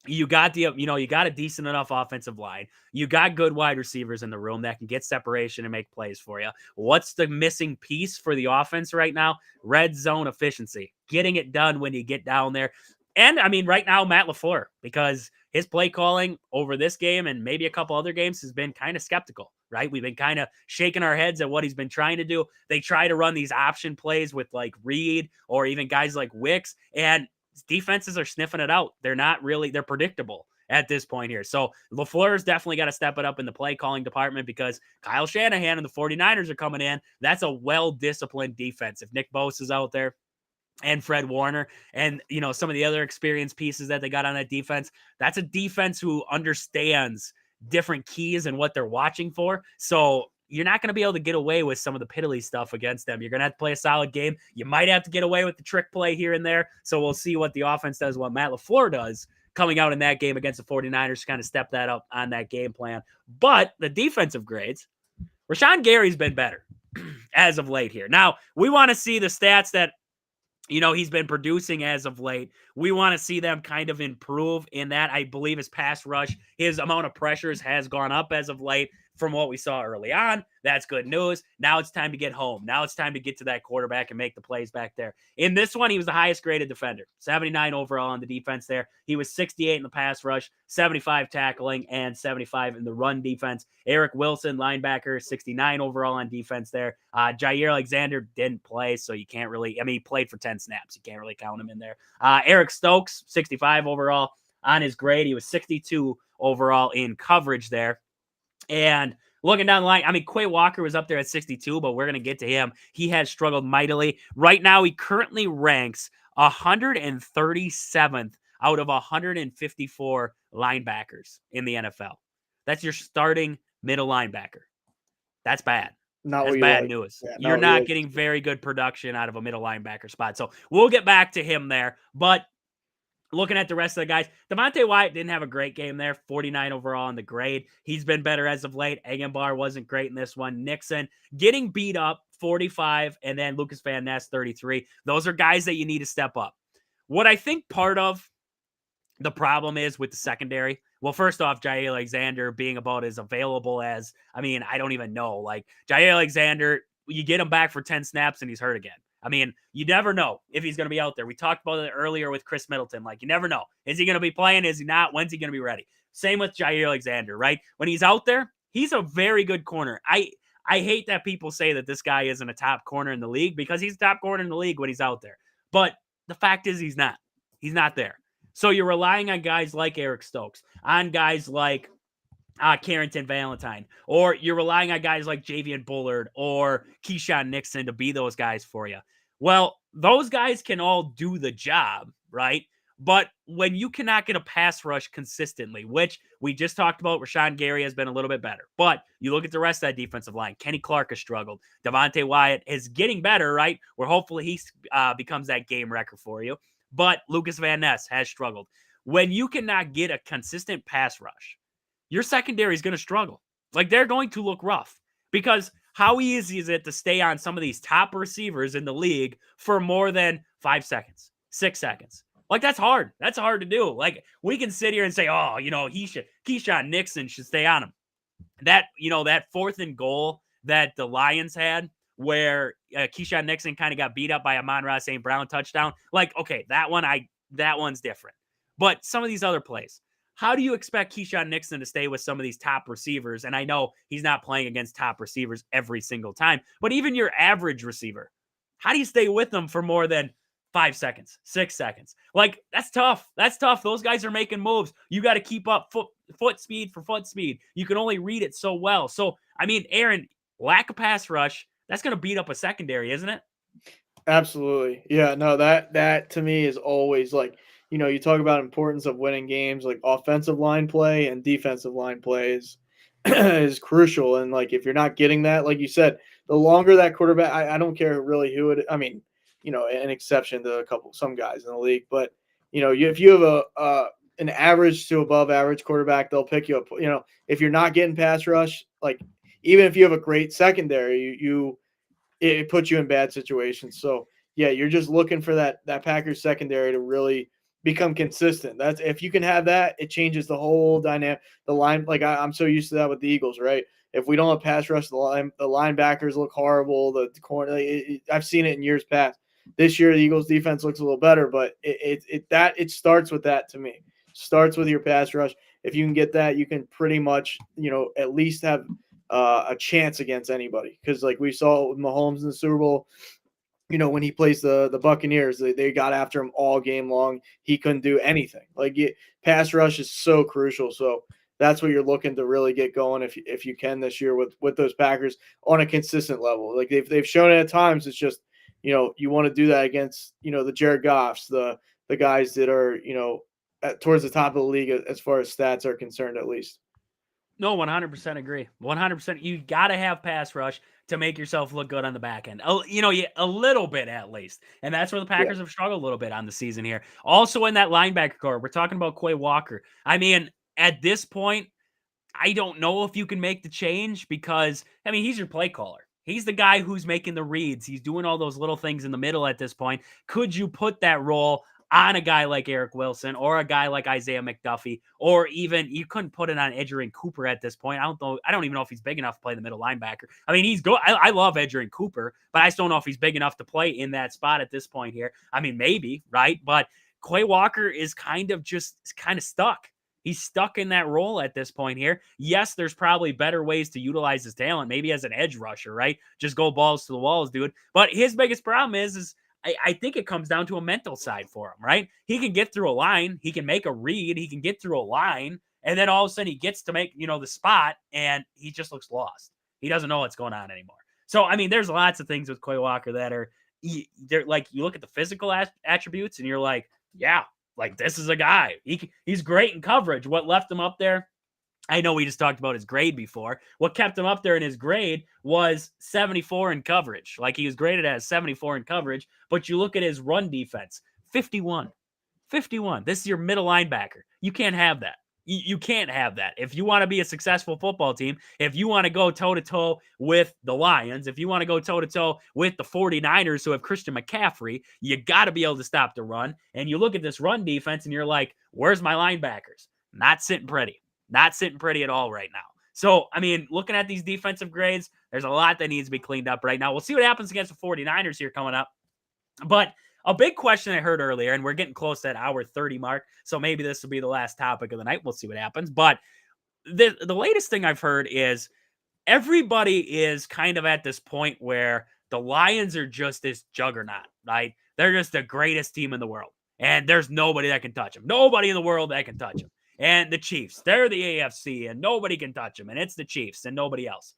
You got you got a decent enough offensive line. You got good wide receivers in the room that can get separation and make plays for you. What's the missing piece for the offense right now? Red zone efficiency, getting it done when you get down there. And I mean, right now, Matt LaFleur, because his play calling over this game and maybe a couple other games has been kind of skeptical, right? We've been kind of shaking our heads at what he's been trying to do. They try to run these option plays with like Reed or even guys like Wicks, and defenses are sniffing it out. They're predictable at this point here. So LaFleur's definitely got to step it up in the play calling department because Kyle Shanahan and the 49ers are coming in. That's a well-disciplined defense. If Nick Bosa is out there and Fred Warner and, some of the other experienced pieces that they got on that defense, that's a defense who understands different keys and what they're watching for. So you're not going to be able to get away with some of the piddly stuff against them. You're going to have to play a solid game. You might have to get away with the trick play here and there. So we'll see what the offense does, what Matt LaFleur does coming out in that game against the 49ers to kind of step that up on that game plan. But the defensive grades, Rashawn Gary's been better as of late here. Now, we want to see the stats that he's been producing as of late. We want to see them kind of improve in that. I believe his pass rush, his amount of pressures has gone up as of late from what we saw early on. That's good news. Now it's time to get home. Now it's time to get to that quarterback and make the plays back there. In this one, he was the highest graded defender, 79 overall on the defense there. He was 68 in the pass rush, 75 tackling, and 75 in the run defense. Eric Wilson, linebacker, 69 overall on defense there. Jair Alexander didn't play, so you can't really, he played for 10 snaps. You can't really count him in there. Eric Stokes, 65 overall on his grade. He was 62 overall in coverage there. And looking down the line, Quay Walker was up there at 62, but we're going to get to him. He has struggled mightily. Right now, he currently ranks 137th out of 154 linebackers in the NFL. That's your starting middle linebacker. That's bad. Not That's what you bad like. news. Yeah, not You're what you not like. getting very good production out of a middle linebacker spot. So we'll get back to him there. But looking at the rest of the guys, Devontae Wyatt didn't have a great game there, 49 overall on the grade. He's been better as of late. Egenbar wasn't great in this one. Nixon getting beat up, 45, and then Lucas Van Ness, 33. Those are guys that you need to step up. What I think part of the problem is with the secondary. Well, first off, Jair Alexander being about as available as, I mean, I don't even know. Like, Jair Alexander, you get him back for 10 snaps and he's hurt again. I mean, you never know if he's going to be out there. We talked about it earlier with Chris Middleton. Like, you never know. Is he going to be playing? Is he not? When's he going to be ready? Same with Jair Alexander, right? When he's out there, he's a very good corner. I hate that people say that this guy isn't a top corner in the league because he's a top corner in the league when he's out there. But the fact is he's not. He's not there. So you're relying on guys like Eric Stokes, on guys like Carrington Valentine, or you're relying on guys like Javian Bullard or Keyshawn Nixon to be those guys for you. Well, those guys can all do the job, right? But when you cannot get a pass rush consistently, which we just talked about, Rashawn Gary has been a little bit better. But you look at the rest of that defensive line. Kenny Clark has struggled. Devontae Wyatt is getting better, right? Where hopefully he becomes that game wrecker for you. But Lucas Van Ness has struggled. When you cannot get a consistent pass rush, your secondary is going to struggle. Like, they're going to look rough because how easy is it to stay on some of these top receivers in the league for more than 5 seconds, 6 seconds? Like, that's hard. That's hard to do. Like, we can sit here and say, oh, Keyshawn Nixon should stay on him. That 4th and goal that the Lions had where Keyshawn Nixon kind of got beat up by a Amon-Ra St. Brown touchdown. Like, okay, that one's different. But some of these other plays, how do you expect Keyshawn Nixon to stay with some of these top receivers? And I know he's not playing against top receivers every single time, but even your average receiver, how do you stay with them for more than 5 seconds, 6 seconds? Like, that's tough. That's tough. Those guys are making moves. You got to keep up foot speed for foot speed. You can only read it so well. So, I mean, Aaron, lack of pass rush, that's going to beat up a secondary, isn't it? Absolutely. Yeah, no, that to me is always like, you talk about importance of winning games, like offensive line play and defensive line play is crucial. And like if you're not getting that, like you said, the longer that quarterback, I don't care really who it. I mean, an exception to some guys in the league, but if you have an average to above average quarterback, they'll pick you up. If you're not getting pass rush, like even if you have a great secondary, it puts you in bad situations. So yeah, you're just looking for that Packers secondary to really become consistent. That's if you can have that, it changes the whole dynamic. The line, like I'm so used to that with the Eagles, right? If we don't have pass rush, the linebackers look horrible. The corner, I've seen it in years past. This year, the Eagles defense looks a little better, but it starts with that to me. Starts with your pass rush. If you can get that, you can pretty much at least have a chance against anybody. Because like we saw with Mahomes in the Super Bowl, when he plays the Buccaneers, they got after him all game long. He couldn't do anything. Like pass rush is so crucial. So that's what you're looking to really get going if you can this year with those Packers on a consistent level. Like they've shown it at times. It's just you want to do that against the Jared Goffs, the guys that are towards the top of the league as far as stats are concerned, at least. No, 100% agree. 100%. You got to have pass rush to make yourself look good on the back end. A little bit at least. And that's where the Yeah. Packers have struggled a little bit on the season here. Also in that linebacker core, we're talking about Quay Walker. I mean, at this point, I don't know if you can make the change because, I mean, he's your play caller. He's the guy who's making the reads. He's doing all those little things in the middle at this point. Could you put that role on a guy like Eric Wilson or a guy like Isaiah McDuffie, or even you couldn't put it on Edgerrin Cooper at this point? I don't know. I don't even know if he's big enough to play the middle linebacker. I mean, he's good. I love Edgerrin Cooper, but I just don't know if he's big enough to play in that spot at this point here. I mean, maybe, right? But Quay Walker is kind of stuck. He's stuck in that role at this point here. Yes, there's probably better ways to utilize his talent, maybe as an edge rusher, right? Just go balls to the walls, dude. But his biggest problem is I think it comes down to a mental side for him, right? He can get through a line, he can make a read, he can get through a line, and then all of a sudden he gets to make, the spot, and he just looks lost. He doesn't know what's going on anymore. So, I mean, there's lots of things with Quay Walker that are they're like, you look at the physical attributes and you're like, yeah, like this is a guy. He's great in coverage. What left him up there? I know we just talked about his grade before. What kept him up there in his grade was 74 in coverage. Like he was graded as 74 in coverage, but you look at his run defense, 51. 51. This is your middle linebacker. You can't have that. You can't have that. If you want to be a successful football team, if you want to go toe to toe with the Lions, if you want to go toe to toe with the 49ers who have Christian McCaffrey, you got to be able to stop the run. And you look at this run defense and you're like, where's my linebackers? Not sitting pretty. Not sitting pretty at all right now. So, I mean, looking at these defensive grades, there's a lot that needs to be cleaned up right now. We'll see what happens against the 49ers here coming up. But a big question I heard earlier, and we're getting close to that hour 30 mark, so maybe this will be the last topic of the night. We'll see what happens. But the latest thing I've heard is everybody is kind of at this point where the Lions are just this juggernaut, right? They're just the greatest team in the world, and there's nobody that can touch them. Nobody in the world that can touch them. And the Chiefs, they're the AFC, and nobody can touch them, and it's the Chiefs and nobody else.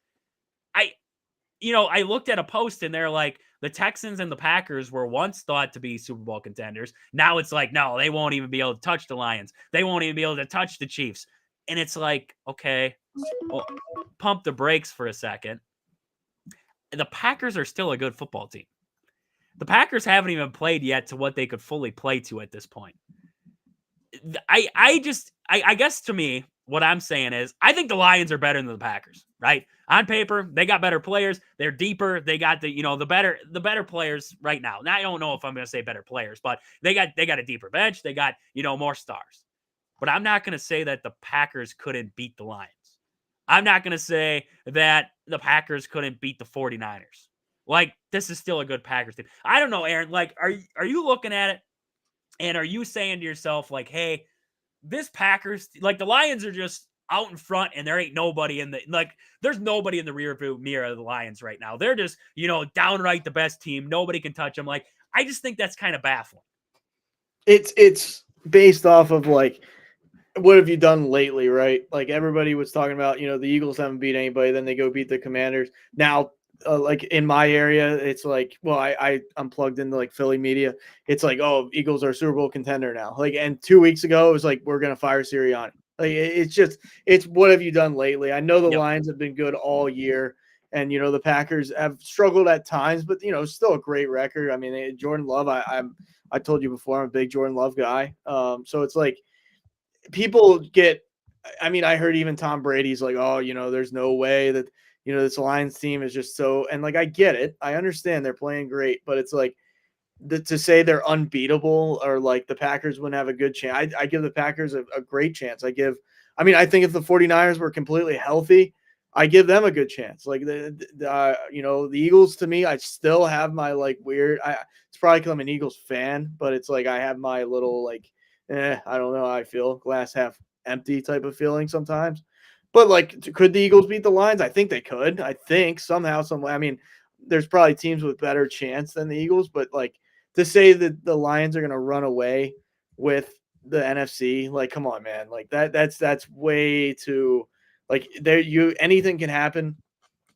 I looked at a post and they're like, the Texans and the Packers were once thought to be Super Bowl contenders. Now it's like, no, they won't even be able to touch the Lions. They won't even be able to touch the Chiefs. And it's like, okay, well, pump the brakes for a second. The Packers are still a good football team. The Packers haven't even played yet to what they could fully play to at this point. I guess to me, what I'm saying is I think the Lions are better than the Packers, right? On paper, they got better players. They're deeper. They got the better players right now. Now I don't know if I'm going to say better players, but they got a deeper bench. They got, more stars. But I'm not going to say that the Packers couldn't beat the Lions. I'm not going to say that the Packers couldn't beat the 49ers. Like, this is still a good Packers team. I don't know, Aaron. Like, are you looking at it and are you saying to yourself, like, hey, this Packers, like the Lions are just out in front and there ain't nobody there's nobody in the rear view mirror of the Lions right now. They're just, downright the best team. Nobody can touch them. Like, I just think that's kind of baffling. It's based off of like, what have you done lately, right? Like everybody was talking about, the Eagles haven't beat anybody, then they go beat the Commanders. Now, like in my area, it's like, well, I'm plugged into like Philly media. It's like, oh, Eagles are Super Bowl contender now. Like, and 2 weeks ago, it was like, we're gonna fire Sirianni. Like, it's what have you done lately? I know the Lions have been good all year, and the Packers have struggled at times, but still a great record. I mean, Jordan Love, I told you before, I'm a big Jordan Love guy. So it's like people get. I mean, I heard even Tom Brady's like, oh, there's no way that this Lions team is just so, and like, I get it. I understand they're playing great, but it's like to say they're unbeatable or like the Packers wouldn't have a good chance. I give the Packers a great chance. I think if the 49ers were completely healthy, I give them a good chance. Like the Eagles, to me, I still have my like weird, it's probably because I'm an Eagles fan, but it's like, I have my little like, I don't know how I feel, glass half empty type of feeling sometimes. But like, could the Eagles beat the Lions? I think they could. I think somehow, some way. I mean, there's probably teams with better chance than the Eagles, but like to say that the Lions are going to run away with the NFC, like, come on, man, like that's way too, like, anything can happen.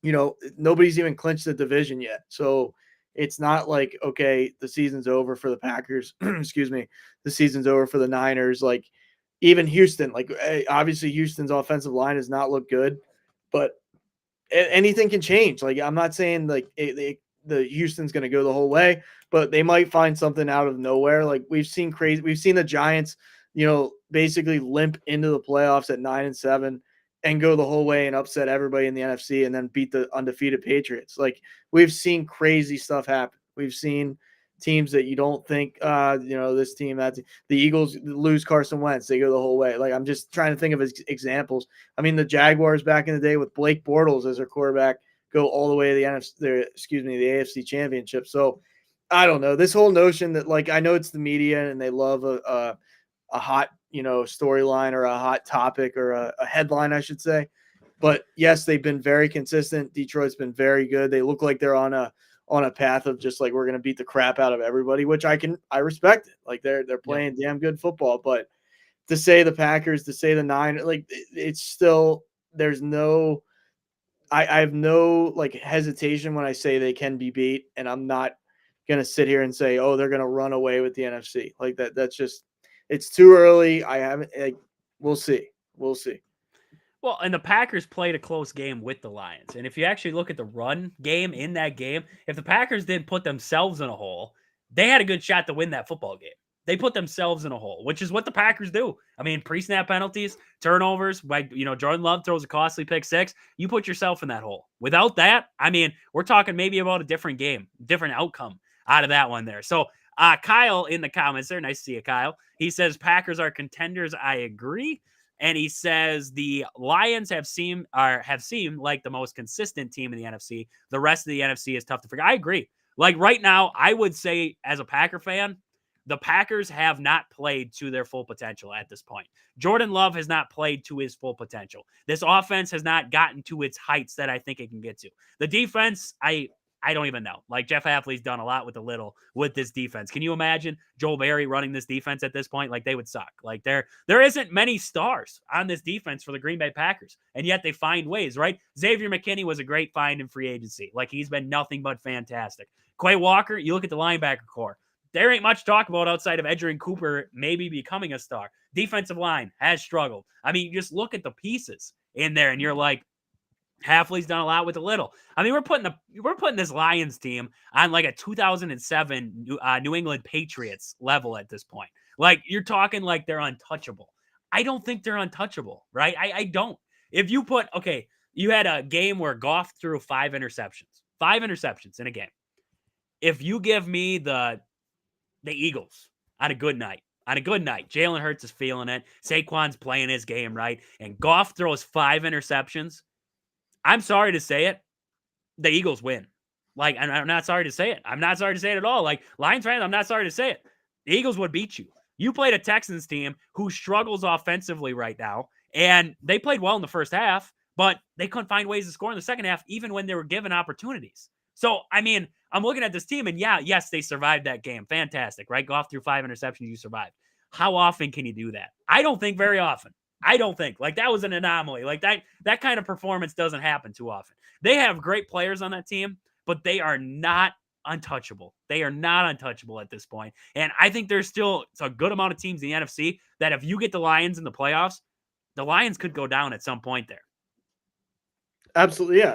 Nobody's even clinched the division yet, so it's not like, okay, the season's over for the Packers. Excuse me, the season's over for the Niners. Like, even Houston, like, obviously Houston's offensive line does not look good, but anything can change. Like, I'm not saying like the Houston's going to go the whole way, but they might find something out of nowhere. Like, we've seen the Giants, basically limp into the playoffs at 9-7 and go the whole way and upset everybody in the NFC and then beat the undefeated Patriots. Like, we've seen crazy stuff happen. We've seen teams that you don't think, this team, the Eagles lose Carson Wentz, they go the whole way. Like, I'm just trying to think of examples. I mean, the Jaguars back in the day with Blake Bortles as their quarterback go all the way to the AFC Championship. So I don't know, this whole notion that, like, I know it's the media and they love a hot, storyline or a hot topic or a headline, I should say. But yes, they've been very consistent. Detroit's been very good. They look like they're on a path of just like, we're going to beat the crap out of everybody, which I respect it. Like, they're playing damn good football, but to say the Packers, to say the Niners, like, it's still, there's no, I have no like hesitation when I say they can be beat, and I'm not going to sit here and say, oh, they're going to run away with the NFC like that. That's just, it's too early. I haven't, like, we'll see. We'll see. Well, and the Packers played a close game with the Lions. And if you actually look at the run game in that game, if the Packers didn't put themselves in a hole, they had a good shot to win that football game. They put themselves in a hole, which is what the Packers do. I mean, pre-snap penalties, turnovers, like, Jordan Love throws a costly pick six. You put yourself in that hole. Without that, I mean, we're talking maybe about a different game, different outcome out of that one there. So Kyle in the comments there, nice to see you, Kyle. He says Packers are contenders. I agree. And he says the Lions have seemed like the most consistent team in the NFC. The rest of the NFC is tough to figure. I agree. Like right now, I would say as a Packer fan, the Packers have not played to their full potential at this point. Jordan Love has not played to his full potential. This offense has not gotten to its heights that I think it can get to. The defense, I don't even know. Like Jeff Hafley's done a lot with the little with this defense. Can you imagine Joel Berry running this defense at this point? Like they would suck. Like there isn't many stars on this defense for the Green Bay Packers, and yet they find ways, right? Xavier McKinney was a great find in free agency. Like he's been nothing but fantastic. Quay Walker, you look at the linebacker core. There ain't much to talk about outside of Edgerrin Cooper maybe becoming a star. Defensive line has struggled. I mean, you just look at the pieces in there, and you're like, Hafley's done a lot with a little. I mean, we're putting this Lions team on like a 2007 New England Patriots level at this point. Like you're talking like they're untouchable. I don't think they're untouchable, right? I don't. If you put you had a game where Goff threw five interceptions in a game. If you give me the Eagles on a good night, Jalen Hurts is feeling it. Saquon's playing his game right, and Goff throws five interceptions. I'm sorry to say it, the Eagles win. Like, and I'm not sorry to say it. I'm not sorry to say it at all. Like, Lions fans, I'm not sorry to say it. The Eagles would beat you. You played a Texans team who struggles offensively right now, and they played well in the first half, but they couldn't find ways to score in the second half, even when they were given opportunities. So, I mean, I'm looking at this team, and yes, they survived that game. Fantastic, right? Goff threw five interceptions, you survived. How often can you do that? I don't think very often. I don't think. Like, that was an anomaly. Like, that kind of performance doesn't happen too often. They have great players on that team, but they are not untouchable. They are not untouchable at this point. And I think there's still a good amount of teams in the NFC that if you get the Lions in the playoffs, the Lions could go down at some point there. Absolutely. Yeah,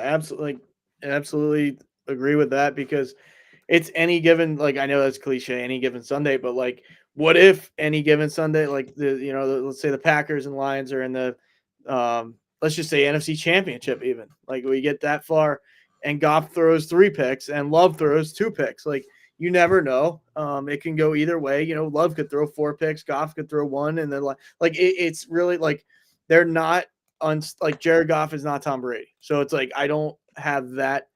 absolutely agree with that because it's any given, like, I know that's cliche, any given Sunday, but like, what if any given Sunday, like let's say the Packers and Lions are in the, let's just say NFC Championship, even like we get that far, and Goff throws 3 picks and Love throws 2 picks. Like you never know. It can go either way. Love could throw 4 picks, Goff could throw 1, and then it's really like they're not like Jared Goff is not Tom Brady, so it's like I don't have that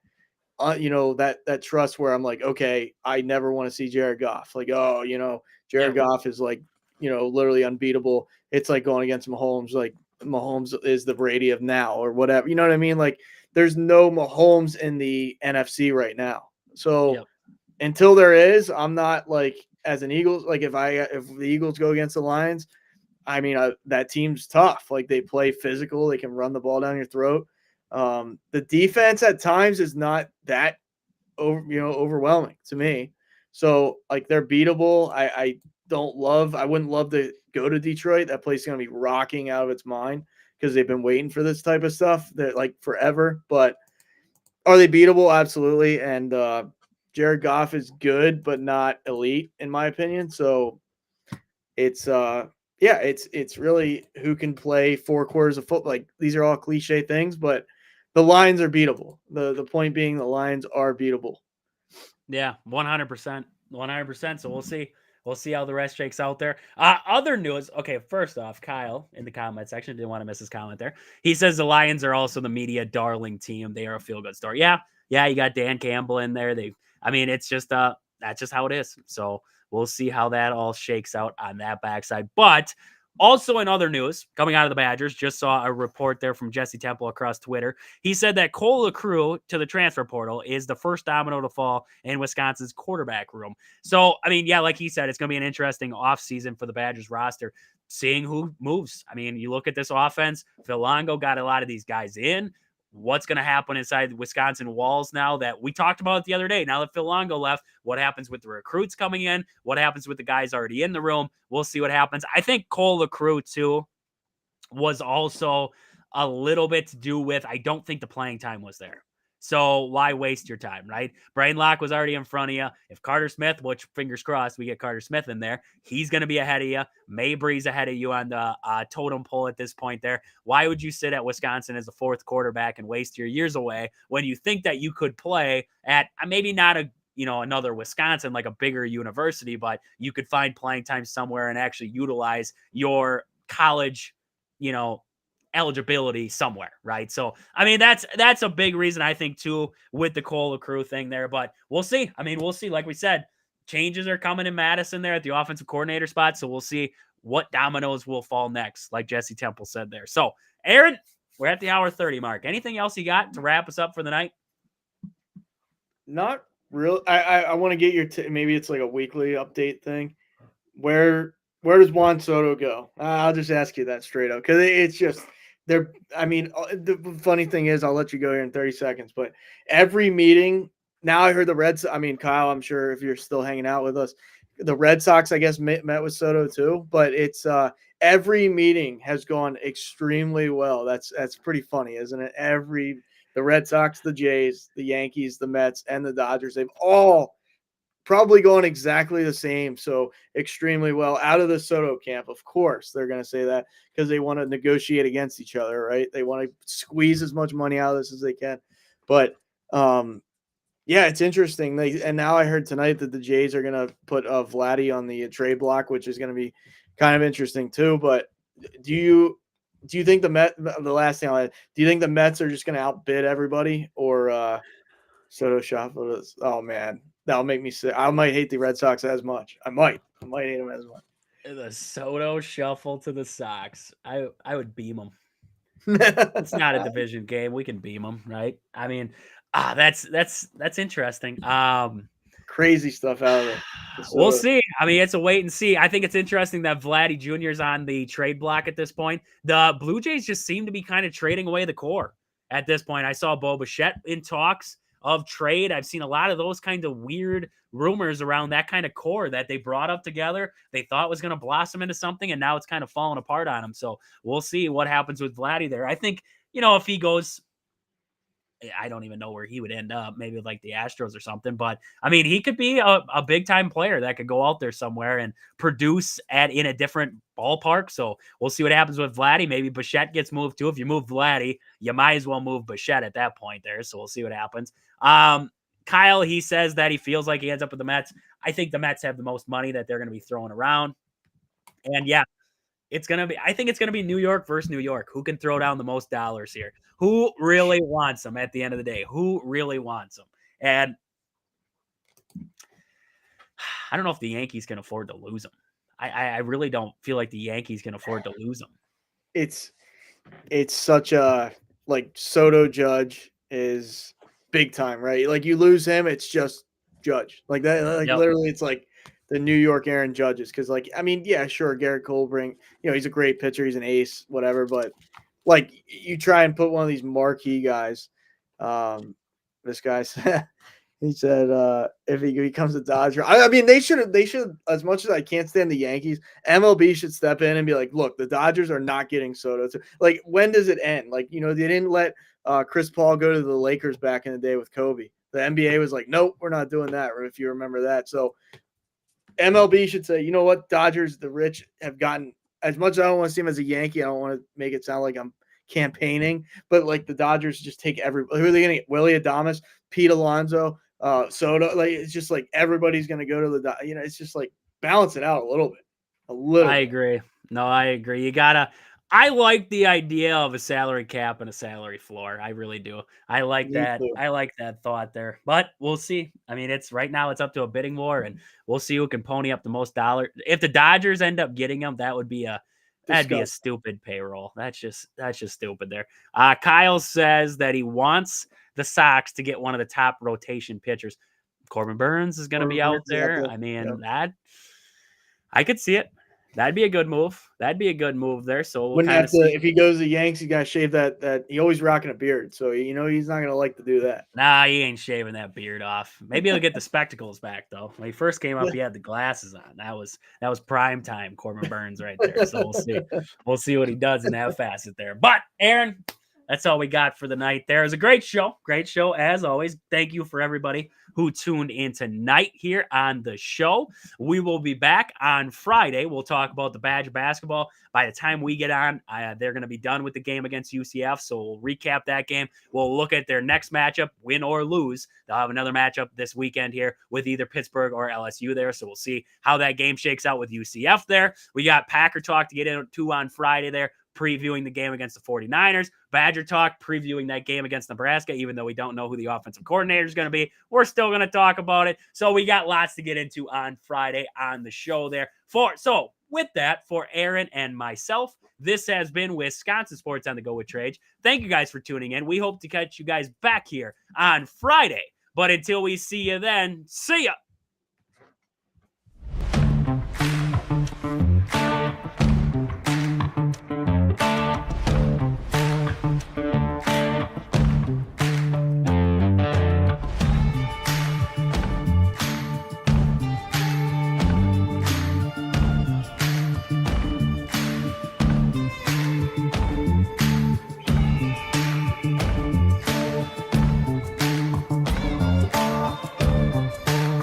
that trust where I'm like, okay, I never want to see Jared Goff. Like, Jared Goff is like, literally unbeatable. It's like going against Mahomes. Like Mahomes is the Brady of now or whatever. You know what I mean? Like there's no Mahomes in the NFC right now. So until there is, I'm not like as an Eagles. Like if the Eagles go against the Lions, I mean, that team's tough. Like they play physical. They can run the ball down your throat. The defense at times is not that overwhelming to me. So like they're beatable. I wouldn't love to go to Detroit. That place is going to be rocking out of its mind because they've been waiting for this type of stuff that like forever. But are they beatable? Absolutely. And Jared Goff is good, but not elite in my opinion. So it's it's really who can play 4 quarters of football. Like these are all cliche things, but the Lions are beatable. The point being the Lions are beatable. Yeah, 100%. 100%. So we'll see. We'll see how the rest shakes out there. Other news. Okay, first off, Kyle in the comment section didn't want to miss his comment there. He says the Lions are also the media darling team. They are a feel good story. Yeah, you got Dan Campbell in there. It's just that's just how it is. So we'll see how that all shakes out on that backside. But also in other news, coming out of the Badgers, just saw a report there from Jesse Temple across Twitter. He said that Cole LaCrue to the transfer portal is the first domino to fall in Wisconsin's quarterback room. So, I mean, like he said, it's going to be an interesting offseason for the Badgers roster, seeing who moves. I mean, you look at this offense, Phil Longo got a lot of these guys in. what's going to happen inside the Wisconsin walls now that we talked about it the other day. Now that Phil Longo left, what happens with the recruits coming in? What happens with the guys already in the room? We'll see what happens. I think Cole LaCrue, too, was also a little bit to do with I don't think the playing time was there. So why waste your time, right? Brain Lock was already in front of you. If Carter Smith, which fingers crossed, we get Carter Smith in there, he's going to be ahead of you. Mabry's ahead of you on the totem pole at this point there. Why would you sit at Wisconsin as a fourth quarterback and waste your years away when you think that you could play at maybe not a another Wisconsin, like a bigger university, but you could find playing time somewhere and actually utilize your college, eligibility somewhere, right? So, I mean, that's a big reason I think too with the Cole LaCrue thing there, but we'll see. I mean, we'll see. Like we said, changes are coming in Madison there at the offensive coordinator spot, so we'll see what dominoes will fall next, like Jesse Temple said there. So, Aaron, we're at the hour 30 mark. Anything else you got to wrap us up for the night? Not real. I want to get your maybe it's like a weekly update thing. Where does Juan Soto go? I'll just ask you that straight up because it's just they're. I mean, the funny thing is, I'll let you go here in 30 seconds. But every meeting now, I heard the Reds. I mean, Kyle, I'm sure if you're still hanging out with us, the Red Sox, I guess, met with Soto too. But it's every meeting has gone extremely well. That's pretty funny, isn't it? The Red Sox, the Jays, the Yankees, the Mets, and the Dodgers, they've all probably going exactly the same. So extremely well out of the Soto camp. Of course, they're going to say that because they want to negotiate against each other, right? They want to squeeze as much money out of this as they can. But yeah, it's interesting. And now I heard tonight that the Jays are going to put Vladdy on the trade block, which is going to be kind of interesting too. But do you think the last thing do you think the Mets are just going to outbid everybody or Soto shuffle? Oh man, that'll make me sick. I might hate the Red Sox as much. I might hate them as much. The Soto shuffle to the Sox. I would beam them. It's not a division game. We can beam them, right? I mean, that's interesting. Crazy stuff out of it. We'll see. I mean, it's a wait and see. I think it's interesting that Vladdy Jr. is on the trade block at this point. The Blue Jays just seem to be kind of trading away the core at this point. I saw Bo Bichette in talks of trade. I've seen a lot of those kinds of weird rumors around that kind of core that they brought up together. They thought was going to blossom into something, and now it's kind of falling apart on them. So we'll see what happens with Vladdy there. I think, if he goes, I don't even know where he would end up, maybe with like the Astros or something. But I mean, he could be a big time player that could go out there somewhere and produce in a different ballpark. So we'll see what happens with Vladdy. Maybe Bichette gets moved too. If you move Vladdy, you might as well move Bichette at that point there. So we'll see what happens. Kyle, he says that he feels like he ends up with the Mets. I think the Mets have the most money that they're going to be throwing around. And yeah, I think it's going to be New York versus New York. Who can throw down the most dollars here? Who really wants them at the end of the day? Who really wants them? And I don't know if the Yankees can afford to lose them. I really don't feel like the Yankees can afford to lose them. It's such a Soto Judge is big time, right? Like you lose him, it's just Judge like that. Like literally, it's like the New York Aaron Judges because, I mean, yeah, sure, Garrett Cole he's a great pitcher, he's an ace, whatever, but like you try and put one of these marquee guys. This guy said he said if he becomes a Dodger, I mean they should as much as I can't stand the Yankees, MLB should step in and be like, look, the Dodgers are not getting Soto. Like when does it end? Like they didn't let Chris Paul go to the Lakers back in the day with Kobe. The NBA was like, nope, we're not doing that. Or if you remember that, so MLB should say, you know what, Dodgers, the rich have gotten as much as I don't want to see him as a Yankee. I don't want to make it sound like I'm campaigning, but like the Dodgers just take who are they going to get? Willie Adames, Pete Alonso, Soto. Like it's just like everybody's going to go to the, it's just like balance it out a little bit. I agree. No, I agree. You gotta. I like the idea of a salary cap and a salary floor. I really do. I like that. I like that thought there. But we'll see. I mean, right now it's up to a bidding war, and we'll see who can pony up the most dollar. If the Dodgers end up getting them, that'd be a stupid payroll. That's just stupid there. Kyle says that he wants the Sox to get one of the top rotation pitchers. Corbin Burns is going to be out there. I mean, that I could see it. That'd be a good move. That'd be a good move there. So we'll Wouldn't kind have of to see. if he goes to Yanks, he got to shave that. He always rocking a beard, so he's not gonna like to do that. Nah, he ain't shaving that beard off. Maybe he'll get the spectacles back though. When he first came up, he had the glasses on. That was prime time Corbin Burns right there. So we'll see. We'll see what he does in that facet there. But Aaron, that's all we got for the night. There is a great show. Great show as always. Thank you for everybody who tuned in tonight here on the show. We will be back on Friday. We'll talk about the Badger basketball. By the time we get on, they're going to be done with the game against UCF. So we'll recap that game. We'll look at their next matchup, win or lose. They'll have another matchup this weekend here with either Pittsburgh or LSU there. So we'll see how that game shakes out with UCF there. We got Packer talk to get into on Friday there, previewing the game against the 49ers. Badger talk, previewing that game against Nebraska, even though we don't know who the offensive coordinator is going to be. We're still going to talk about it. So we got lots to get into on Friday on the show there. So with that, for Aaron and myself, this has been Wisconsin Sports on the Go with Trade. Thank you guys for tuning in. We hope to catch you guys back here on Friday. But until we see you then, see ya.